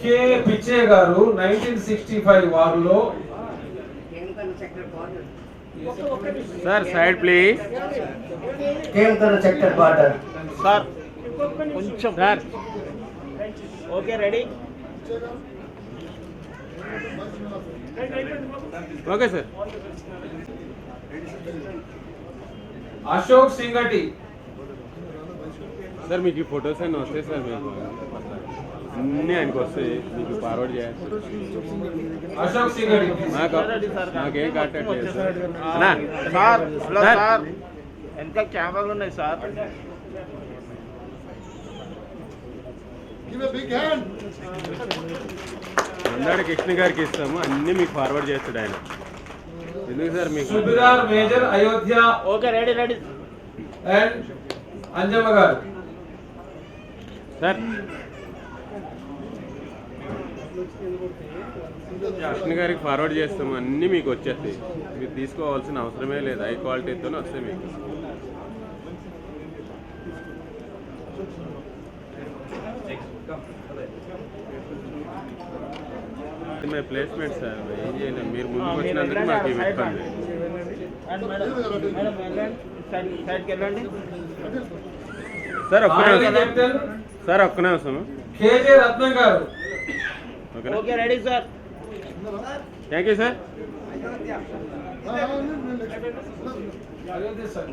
Speaker 8: కే పిచ్చే గారు 1965 వార్లో
Speaker 6: sir side please.
Speaker 9: Sector border
Speaker 5: sir కొంచెం
Speaker 6: sir
Speaker 5: okay ready.
Speaker 6: Okay sir.
Speaker 8: Ashok Singati.
Speaker 6: Sir మీకు ఈ ఫొటోస్ అన్నీ వస్తాయి సార్. మీకు అన్నీ ఆయనకు వస్తాయి. మీకు ఫార్వర్డ్ చేయాలి.
Speaker 8: అశోక్ సింగటి.
Speaker 6: నాకేం కాంటాక్ట్ లేదు సార్.
Speaker 5: సార్ హలో సార్, ఎంత కెమెరాలు ఉన్నాయి sir?
Speaker 7: Give a big hand.
Speaker 6: అన్నాడు కృష్ణ గారికి ఇస్తాము, అన్నీ మీకు ఫార్వర్డ్ చేస్తాడు ఆయన. ఎందుకు సార్ మీకు
Speaker 8: Subedar major Ayodhya
Speaker 5: okay ready ready
Speaker 8: and Anjamma garu.
Speaker 6: Sir Krishna గారికి ఫార్వర్డ్ చేస్తాము, అన్నీ మీకు వచ్చేస్తాయి. మీరు తీసుకోవాల్సిన అవసరమే లేదు, హై క్వాలిటీతోనే వస్తాయి మీకు. మై ప్లేస్మెంట్ సార్, ఏం చేయలేము. మీరు ముందుకు వచ్చినందుకు మాకు ఇవి ఇబ్బంది.
Speaker 5: సైడ్కి వెళ్ళండి.
Speaker 6: సార్ ఒక్క
Speaker 8: ఆర్మీ
Speaker 6: నిమిషం
Speaker 8: కెప్టెన్
Speaker 6: సార్, ఒక్క నిమిషం.
Speaker 8: కేజే రత్నం గారు.
Speaker 6: ఓకేనా?
Speaker 5: Okay ready sir.
Speaker 6: Thank you sir.
Speaker 8: Ayodhya sir.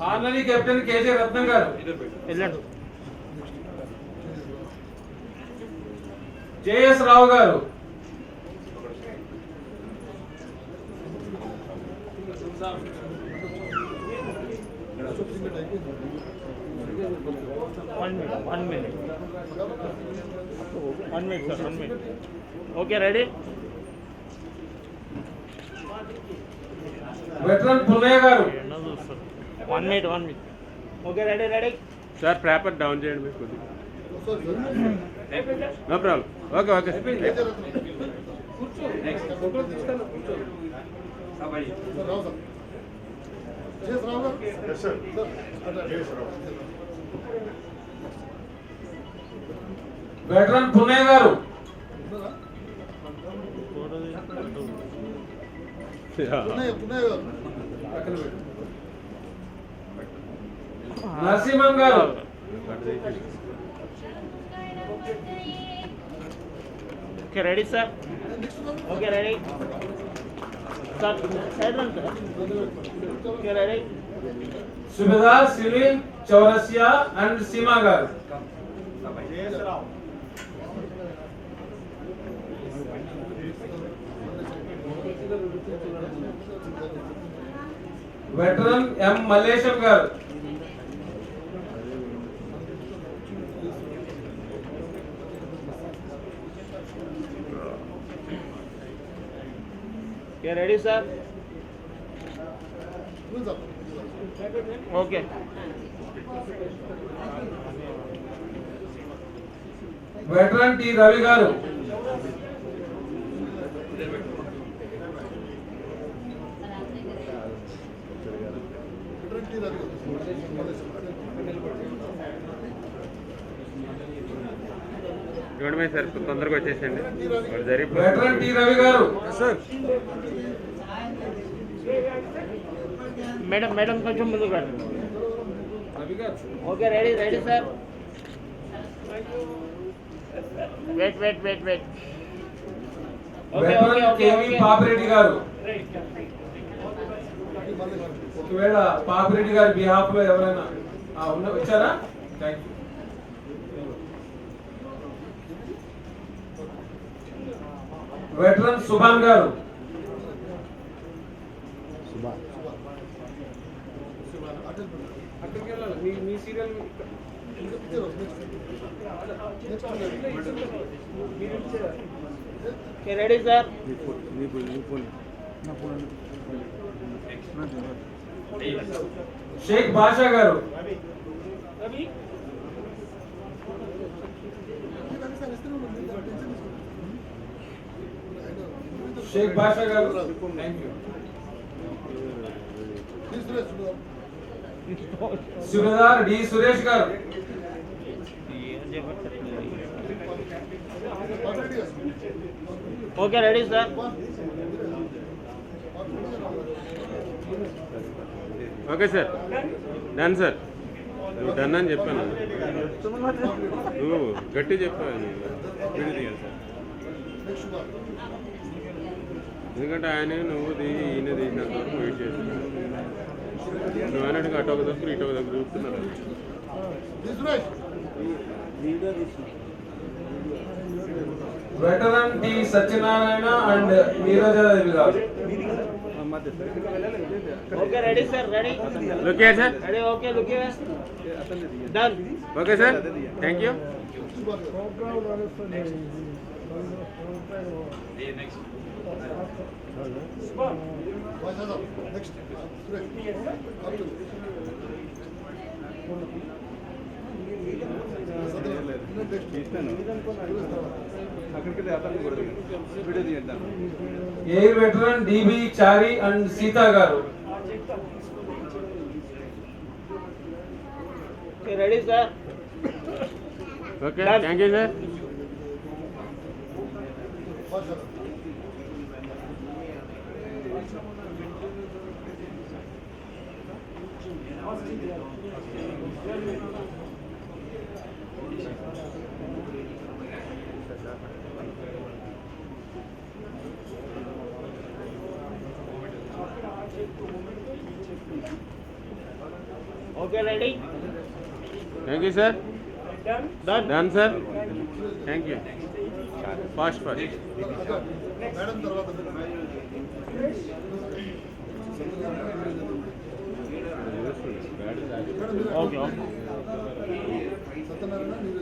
Speaker 8: Army captain KJ Ratnam garu.
Speaker 5: వెళ్ళండి.
Speaker 8: JS Rao garu.
Speaker 5: One minute sir, 1 minute. Okay ready.
Speaker 8: Veteran Punnaiah garu.
Speaker 5: 1 minute. Okay ready ready.
Speaker 6: Sir paper down చేయండి మీరు కొద్దిగా. No problem. Okay okay.
Speaker 8: Veteran Punnaiah garu. Narasimham garu.
Speaker 5: Okay ready sir. Okay ready sir. Side రండి sir. Okay ready.
Speaker 8: Subedar civil Chaurasia and Seema garu. Veteran ఎం మల్లేశం గారు.
Speaker 5: Okay ready sir. Okay
Speaker 8: veteran T Ravi గారు.
Speaker 6: చూడమే sir, తొందరగా వచ్చేసండి.
Speaker 8: Veteran T Ravi గారు.
Speaker 5: Madam కొంచెం ముందుకు రండి. Okay ready ready sir. Wait okay okay
Speaker 8: veteran
Speaker 5: okay
Speaker 8: KV Papi Reddy garu. ఒకవేళ పాపిరెడ్డి గారి బిహాఫ్ లో ఎవరైనా వచ్చారా? Thank you. Veteran Subhan garu. మీ serial
Speaker 5: okay ready sir.
Speaker 8: Sheikh Basha garu. Sheikh Basha garu. Thank you. Subedar D Suresh garu.
Speaker 5: Okay ready sir.
Speaker 6: Okay sir, done sir. నువ్వు డన్ అని చెప్పాను. నువ్వు గట్టి చెప్పాను. వీడియో తీయాలి సార్, ఎందుకంటే ఆయన నువ్వు ఈయన తీసినంత వరకు వెయిట్ చేస్తున్నాను. నువ్వు అన్నట్టుగా అటు ఒక దగ్గర ఇటు ఒక దగ్గర చూపుతున్నారు.
Speaker 8: Veteran T Satyanarayana and Neerajadevi garu.
Speaker 5: Okay ready sir ready
Speaker 6: look here sir.
Speaker 5: Ready okay look here done
Speaker 6: okay sir, thank you.
Speaker 7: Next.
Speaker 8: Air veteran DB Chari and Seetha garu.
Speaker 5: Okay ready sir
Speaker 6: okay thank you sir.
Speaker 5: Okay ready
Speaker 6: thank you sir.
Speaker 5: Done
Speaker 6: done sir, thank you. Fast fast.
Speaker 7: Madam తర్వాత
Speaker 5: okay okay
Speaker 7: Satyanarayana మీరు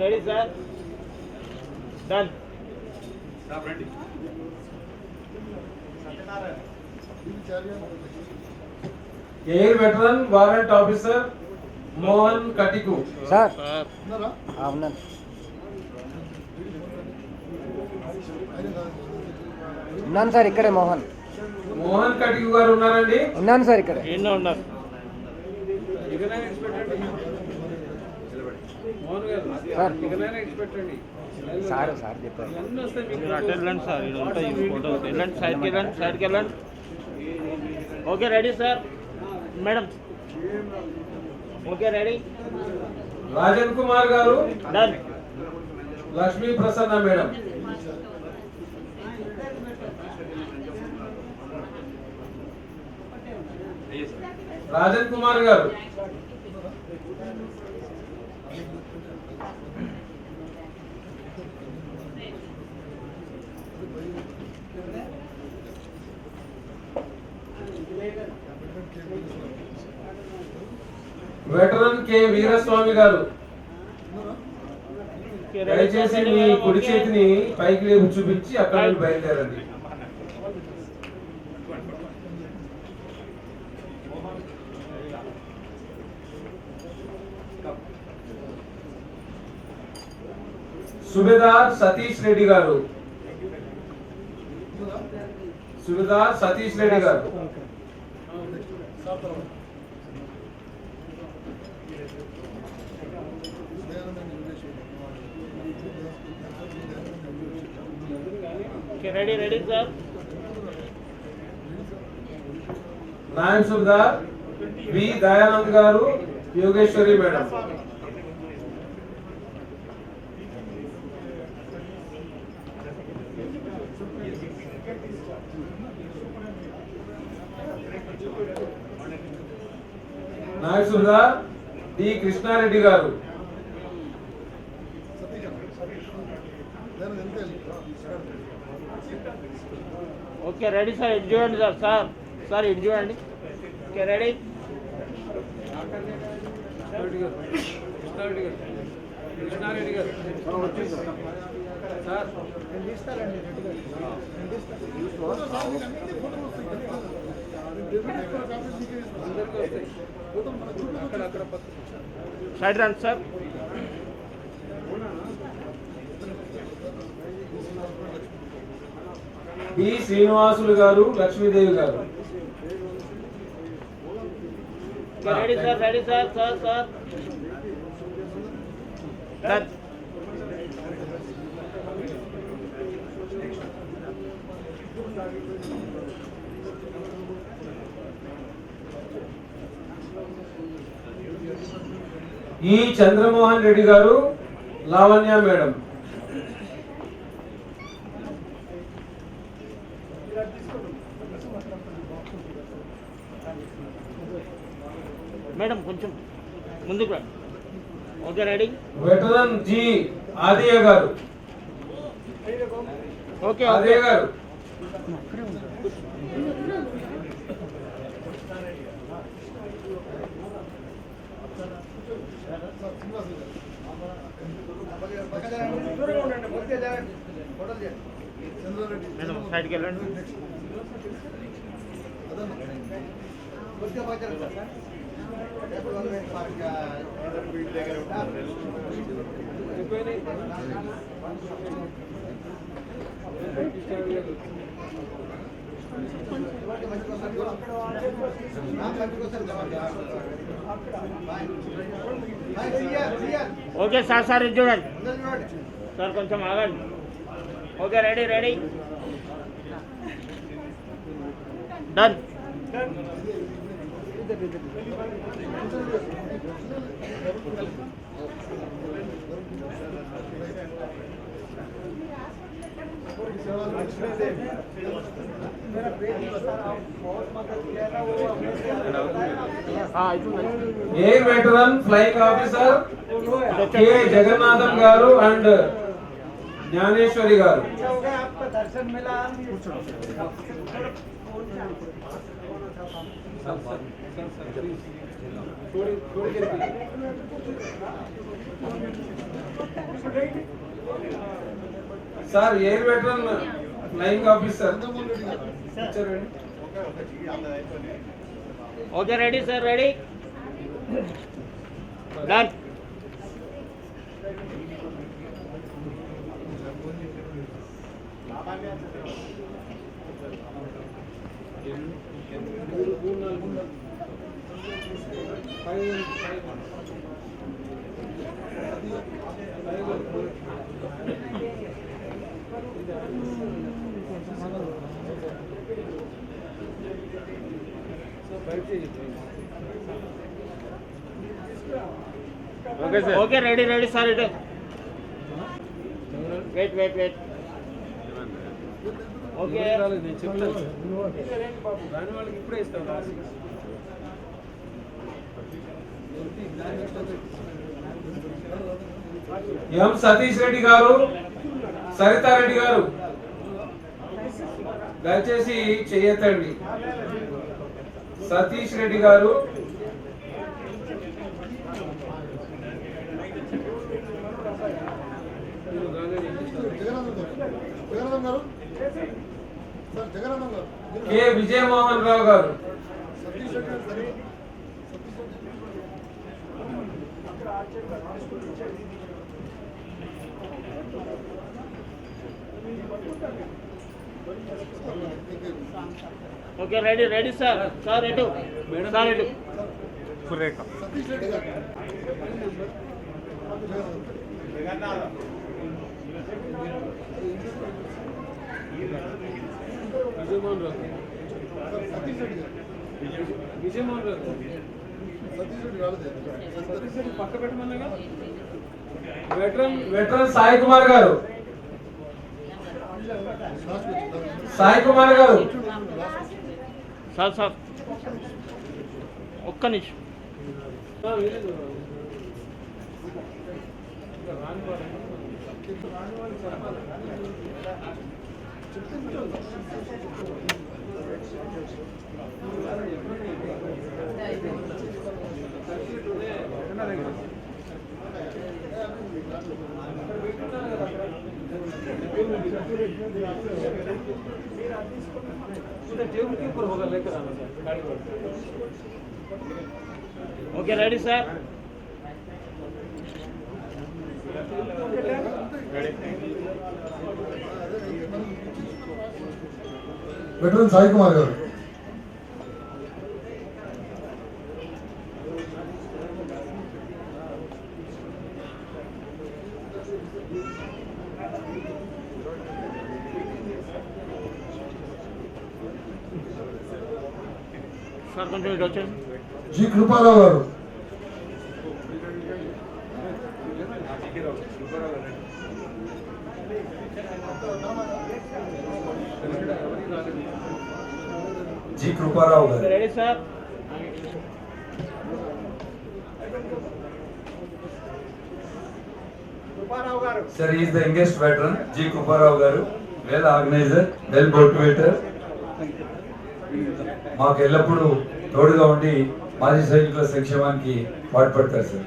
Speaker 5: ready sir done
Speaker 8: air veteran warrant officer Mohan Katiku.
Speaker 9: Sir
Speaker 7: ఉన్నారా?
Speaker 9: ఉన్నాను. ఉన్నాను sir ఇక్కడే మోహన్.
Speaker 8: మోహన్ కటికు గారు ఉన్నారండి.
Speaker 9: ఉన్నాను sir ఇక్కడే.
Speaker 5: ఎన్నో ఉన్నారు
Speaker 9: సార్ సార్ చెప్పారు.
Speaker 5: మీరు అటు వెళ్ళండి సార్ ఇది ఉంటాయి ఫోటో వెళ్ళండి సైడ్కి వెళ్ళండి సైడ్కి వెళ్ళండి okay ready sir madam okay ready
Speaker 8: Rajan Kumar గారు,
Speaker 5: డన్
Speaker 8: లక్ష్మీ ప్రసన్న మేడం. రాజన్ కుమార్ గారు, వెటరన్ కె వీరస్వామి గారు, దయచేసి మీ కుడి చేతిని పైకి లేపు చూపించి అక్కడ నుండి బయలుదేరండి. సుబేదార్ సతీష్ రెడ్డి గారు, subedar Satish Reddy garu.
Speaker 5: Okay ready ready sir
Speaker 8: Naib Subedar V Dayanand garu, Yogeshwari madam. Naik Subedar D Krishnareddy garu,
Speaker 5: okay ready sir ఇటు చూడండి సార్ సార్ సార్ ఇటు చూడండి ఓకే రెడీ సైడ్ రండి సార్
Speaker 8: బి శ్రీనివాసులు గారు, లక్ష్మీదేవి గారు.
Speaker 5: Ready sir sir sir done
Speaker 8: ఈ చంద్రమోహన్ రెడ్డి గారు, లావణ్య మేడం.
Speaker 5: మేడం కొంచెం ముందుకు రండి ఓకే రెడీ
Speaker 8: వెటరన్ జి ఆదియ గారు.
Speaker 5: ఓకే
Speaker 8: ఆదియ గారు.
Speaker 5: మేడం సైడ్కి వెళ్ళండి. ఓకే సార్ సార్ ఇది చూడండి సార్ కొంచెం ఆగండి. Okay ready ready done.
Speaker 8: Air veteran flying officer K Jagannatham గారు అండ్ జ్ఞానేశ్వరి గారు. Sir air veteran flying officer.
Speaker 5: Okay ready sir ready done.
Speaker 6: Okay sir.
Speaker 5: Okay ready ready sir ఇటు wait wait wait. Okay
Speaker 8: ఎం సతీష్ రెడ్డి గారు, సరితారెడ్డి గారు దయచేసి చేయతండి. సతీష్ రెడ్డి గారు,
Speaker 7: జగన్నాథం గారు సార్, జగన్నాథం గారు,
Speaker 8: K Vijayamohan రావు గారు,
Speaker 7: సతీష్ రెడ్డి గారు, Satish
Speaker 5: okay ready ready sir sir ఇటు సార్ ఇటు.
Speaker 7: సతీష్ రెడ్డి గారు, సతీష్ రెడ్డి గారు,
Speaker 8: విజయమోహన్ రావు,
Speaker 7: సతీష్ రెడ్డి రాలేదే. సతీష్ రెడ్డి
Speaker 8: పక్క పెట్టమన్నాగా. వెటరన్ సాయి కుమార్ గారు, సాయి కుమార్ గారు,
Speaker 5: సార్ సార్ ఒక్క నిమిషం. Okay ready sir
Speaker 7: veteran Sai Kumar గారు,
Speaker 5: సార్ కొంచెం ఇటు వచ్చేసి.
Speaker 7: జి కృపారావు గారు,
Speaker 4: జి కృపారావు గారు,
Speaker 5: ready sir
Speaker 4: Sir, he is the youngest veteran, G. Kuparao garu, well organizer, well motivator. మాకు ఎల్లప్పుడూ తోడుగా ఉండి మాజీ సైనికుల సంక్షేమానికి పాటుపడతారు sir.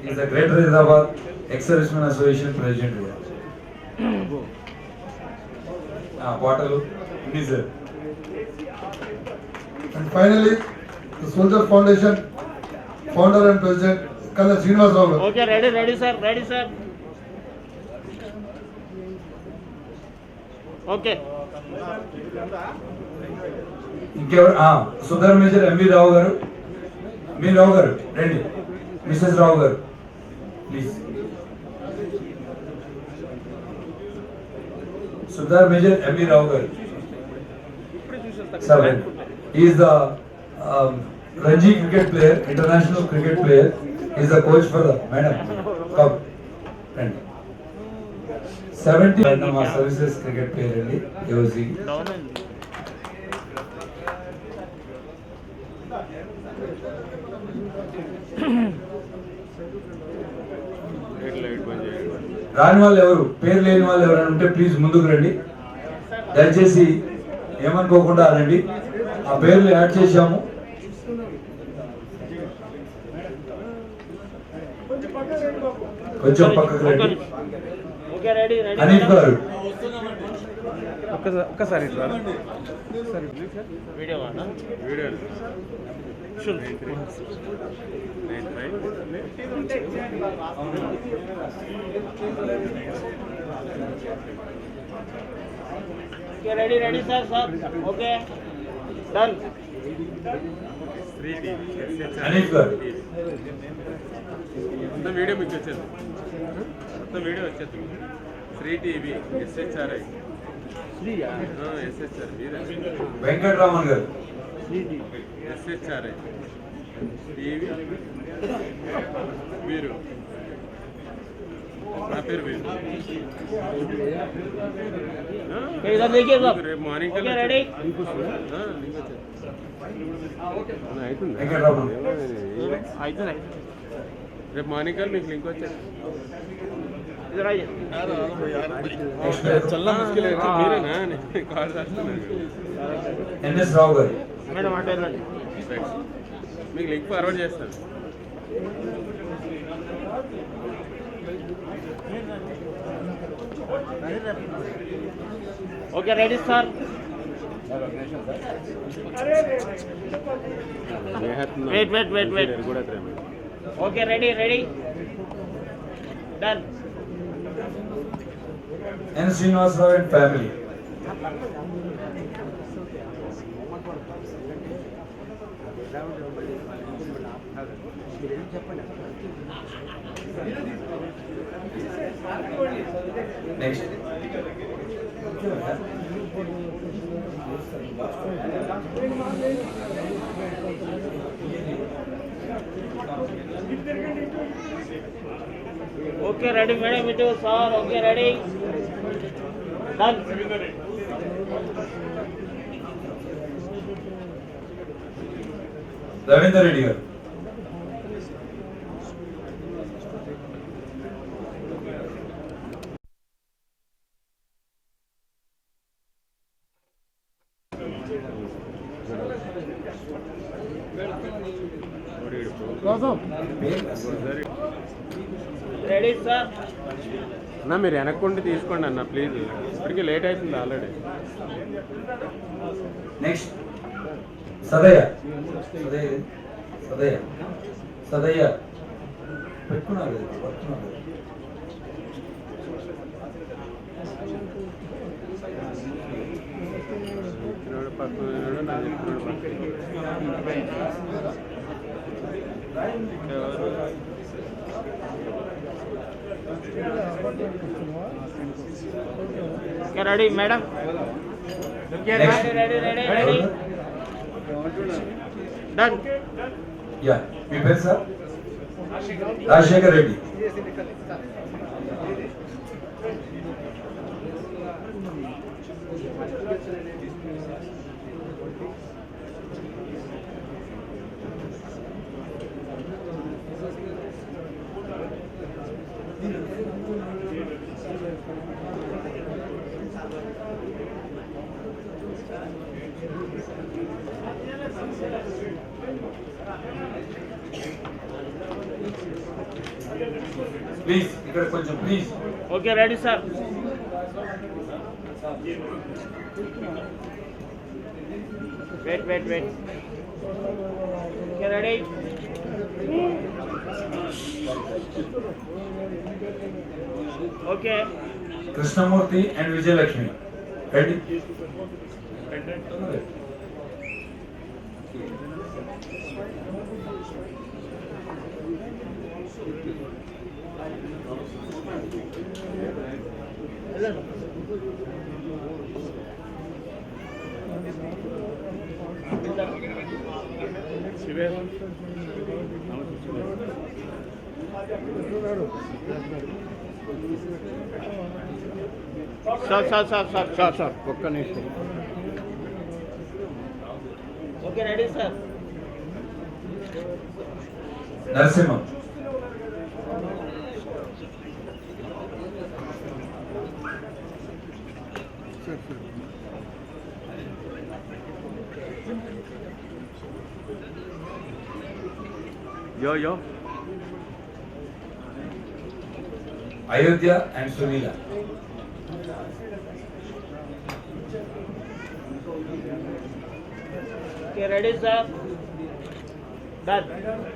Speaker 4: Is the greater Hyderabad ex servicemen association president కూడా. పాటలు ఉంది sir.
Speaker 7: And finally, the Soldier Foundation founder and president, Kalla Srinivas Rao.
Speaker 5: Okay, ready sir, ready sir. Okay.
Speaker 4: ఇంకెవరు సుధర్ మేజర్ ఎంవి రావు గారు, మీ రావు గారు రండి, మిసెస్ రావు గారు ప్లీజ్. సుధర్ మేజర్ ఎంవి రావు గారు sir, is the Ranji cricket player, international cricket player, is the coach for the madam cup రండి. 70 మా services cricket player అండి యోజీ. రాని వాళ్ళు ఎవరు, పేరు లేని వాళ్ళు ఎవరైనా ఉంటే ప్లీజ్ ముందుకు రండి. దయచేసి ఏమనుకోకుండా రండి, ఆ పేర్లు యాడ్ చేశాము. కొంచెం పక్కకు రండి. హనీఫ్ గారు
Speaker 6: ఒక్కసారి
Speaker 5: video
Speaker 6: video
Speaker 5: Okay, ready sir. Okay, done.
Speaker 4: Hanif గారు
Speaker 6: మొత్తం వీడియో మీకు వచ్చేది, మొత్తం వీడియో వచ్చేది. 3TV SHRI SHR మీరే.
Speaker 4: వెంకటరామన్ గారు
Speaker 6: SHRI టీవీ వీరు, నా పేరు వీరు.
Speaker 5: इधर देखिए सब.
Speaker 6: రేపు మార్నింగ్
Speaker 5: Okay, ready.
Speaker 4: వెంకటరామన్
Speaker 5: అయితే
Speaker 6: రేపు మార్నింగ్ కల్ మీకు లింక్ వచ్చేది.
Speaker 5: इधर आइए.
Speaker 6: చల్లా ముష్కిల్ అయితే మీరేనా కాల్ చేస్తున్నాను.
Speaker 4: ఎన్ఎస్ రావు గారు
Speaker 5: మేడం అటే రండి.
Speaker 6: మీకు లింక్ ఫార్వర్డ్ చేస్తాను.
Speaker 5: Okay, ready sir. Wait.
Speaker 6: కూడా
Speaker 5: Okay, ready. Done.
Speaker 4: N Srinivasa Rao and family. Next
Speaker 5: Okay, ready madam, it is sir. Okay, ready. Done.
Speaker 4: Ravinder Reddy garu.
Speaker 5: Ready sir.
Speaker 6: అన్న మీరు వెనక్కుండి తీసుకోండి అన్న ప్లీజ్, ఇప్పటికీ లేట్ అవుతుంది ఆల్రెడీ.
Speaker 4: నెక్స్ట్ సదయ్య పెట్టుకున్నారు.
Speaker 6: పక్కన నా
Speaker 5: Okay, ready madam. Okay, ready. Done.
Speaker 4: Yeah, మీ పేరు సార్? రాజశేఖర్ రెడ్డి. ప్లీజ్ ఇక్కడ కొంచెం please.
Speaker 5: Okay ready sir. Wait. Okay ready. Okay.
Speaker 4: Krishnamurthy and Vijayalakshmi ready.
Speaker 5: Sir ఒక్క నిమిషం. Okay ready sir.
Speaker 4: నరసింహం
Speaker 6: యో
Speaker 4: Ayodhya and Sunila.
Speaker 5: Okay ready sir. Done.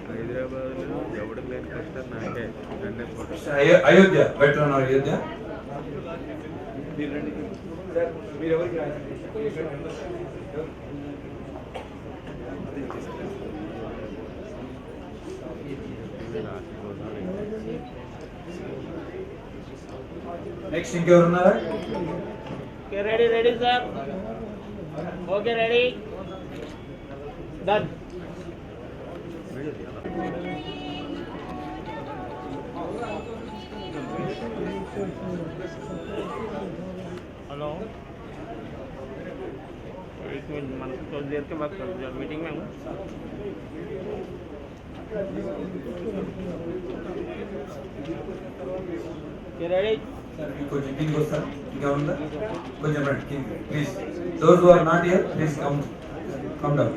Speaker 6: హైదరాబాద్లో ఎవరికి లేని కష్టం నాకే. నన్నే ఫోటో
Speaker 4: అయోధ్య బెటర్ అన్నారు. అయోధ్య నెక్స్ట్ ఇంకెవరు ఉన్నారా?
Speaker 5: Okay ready sir. Okay ready. Done. Hello एक मिनट मन थोड़ी देर के बाद कर मीटिंग में हूँ. रेडी.
Speaker 4: కొంచెం కిందికి వస్తారు. ఇంకా ఉందా? కొంచెం రండి కిందికి please. Those who are not here please come down.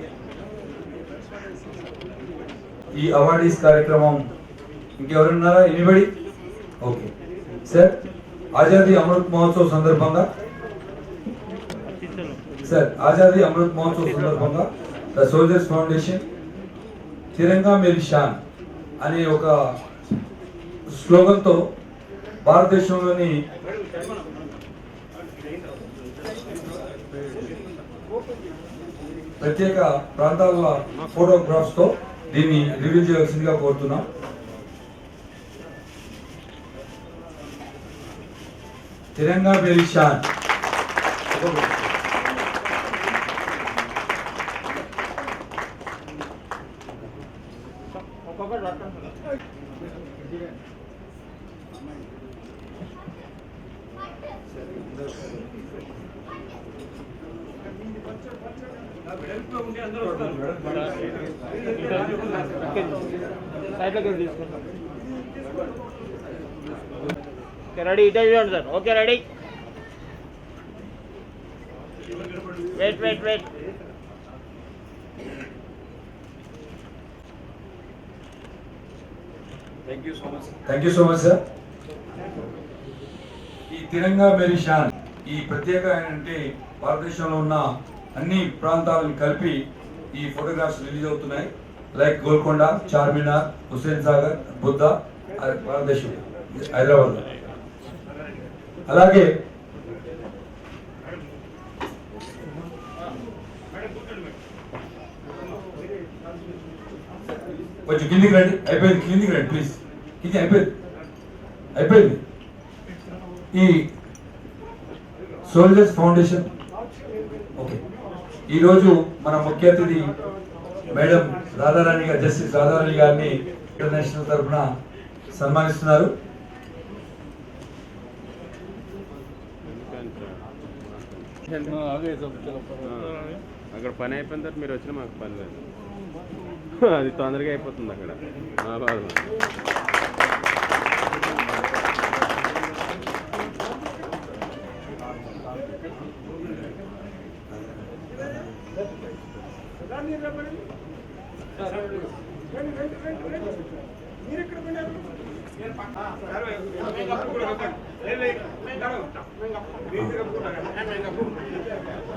Speaker 4: ఈ అవార్డీస్ కార్యక్రమం ఇంకెవరు ఉన్నారా? Anybody? Okay sir. Azadi Amrit Mahotsav సందర్భంగా ఆజాదీ అమృత్ మహోత్సవ్ సందర్భంగా the soldiers foundation Tiranga Meri Shaan అనే ఒక స్లోగన్తో భారతదేశంలోని ప్రత్యేక ప్రాంతాల ఫోటోగ్రాఫ్స్ తో దీన్ని రివీల్ చేయవలసిందిగా కోరుతున్నాం. తిరంగా మేరీ షాన్.
Speaker 5: రెడీ. ఇటే చూడండి sir. Okay ready. Wait.
Speaker 4: Thank you so much sir. ఈ తిరంగా మేరీ షాన్ ఈ ప్రత్యేక అంటే భారతదేశంలో ఉన్న అన్ని ప్రాంతాలను కలిపి ఈ ఫోటోగ్రాఫ్స్ రిలీజ్ అవుతున్నాయి. లైక్ గోల్కొండ, చార్మినార్, హుస్సేన్ సాగర్, బుద్ధ, భారతదేశం హైదరాబాద్. అలాగే కొంచెం కిందికి రండి. అయిపోయింది. కిందికి రండి ప్లీజ్. కింది అయిపోయింది. ఈ సోల్జర్స్ ఫౌండేషన్ ఓకే. ఈరోజు మన ముఖ్య అతిథి మేడం రాధారాణి గారు, జస్టిస్ రాధారాణి గారిని ఇంటర్నేషనల్ తరఫున సన్మానిస్తున్నారు.
Speaker 6: అక్కడ పని అయిపోయిన తర్వాత మీరు వచ్చినా మాకు పని లేదు. అది తొందరగా అయిపోతుంది అక్కడ.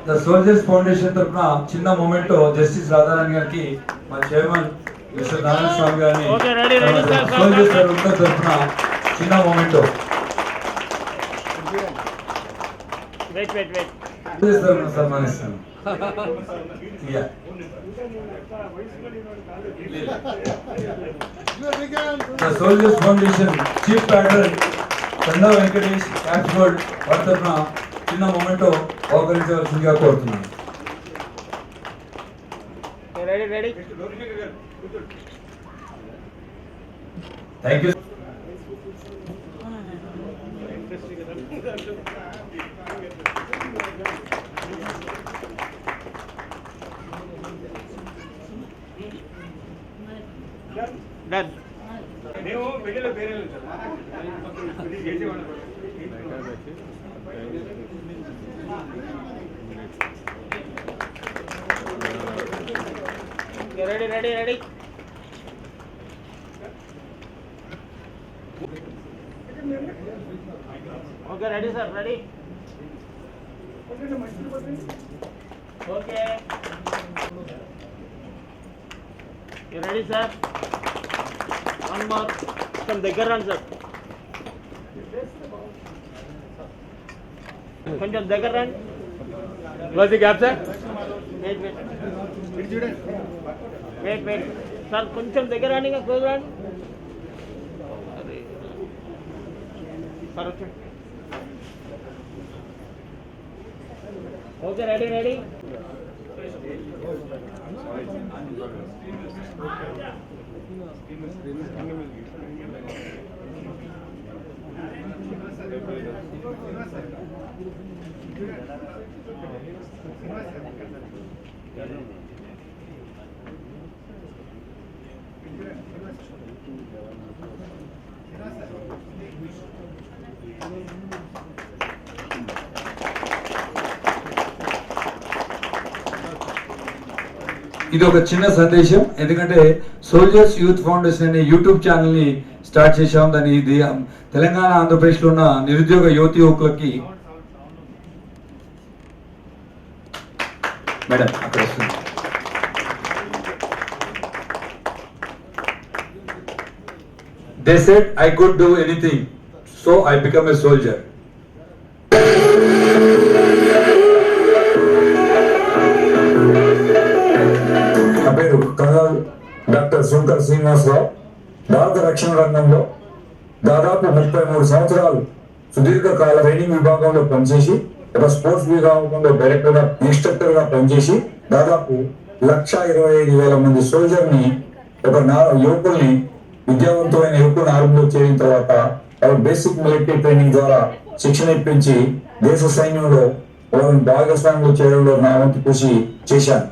Speaker 4: ద సోల్జర్స్ ఫౌండేషన్ తరఫున చిన్న మూమెంట్ జస్టిస్ రాధారాణి గారికి మా చైర్మన్ మిస్టర్ నారాయణ స్వామి గారిని
Speaker 5: Okay, ready, sir.
Speaker 4: సోల్జర్స్ తరఫున చిన్న మూమెంట్
Speaker 5: వెయిట్
Speaker 4: సోల్జర్స్ తరఫున సన్మానిస్తాను. Yeah. The Soldiers Foundation Chief Patron చందా వెంకటేష్ క్యాప్స్ గోల్డ్ వారి తరఫున చిన్న మొమెంటో బహుకరించవలసిందిగా కోరుతున్నాను.
Speaker 5: Ready
Speaker 4: thank you.
Speaker 5: డన్
Speaker 2: మేము పెళ్లిలో పేరే చేసేవాళ్ళం.
Speaker 5: Ready okay ready sir ready okay ready sir one more కొంచెం దగ్గర రండి సార్ కొంచెం దగ్గర రండి
Speaker 6: close the gap sir.
Speaker 5: Wait sir కొంచెం దగ్గర రండి ఇంకా క్లోజ్ రండి సార్ వచ్చి ఓకే రెడీ
Speaker 4: ఇది ఒక చిన్న సందేశం. ఎందుకంటే సోల్జర్స్ యూత్ ఫౌండేషన్ అనే యూట్యూబ్ ఛానల్ ని స్టార్ట్ చేశాం. దాన్ని ఇది తెలంగాణ ఆంధ్రప్రదేశ్ లో ఉన్న నిరుద్యోగ యువకులకి మేడం అక్కడ వస్తుంది. They said I could do anything, so I became a soldier.
Speaker 10: నా పేరు కర్నల్ డాక్టర్ శంకర్ శ్రీనివాసరావు. భారత రక్షణ రంగంలో దాదాపు 33 సంవత్సరాలు సుదీర్ఘకాల ట్రైనింగ్ విభాగంలో పనిచేసి ఒక స్పోర్ట్స్ విభాగంలో డైరెక్టర్ గా ఇన్స్ట్రక్టర్ గా పనిచేసి దాదాపు 1,25,000 మంది సోల్జర్ ని ఒక యువకుల్ని విద్యావంతమైన యువకులను ఆర్మీలో చేరిన తర్వాత బేసిక్ మిలిటరీ ట్రైనింగ్ ద్వారా శిక్షణ ఇప్పించి దేశ సైన్యంలో భాగస్వామ్యంలో చేయడంలో నా వంతు కృషి చేశాను.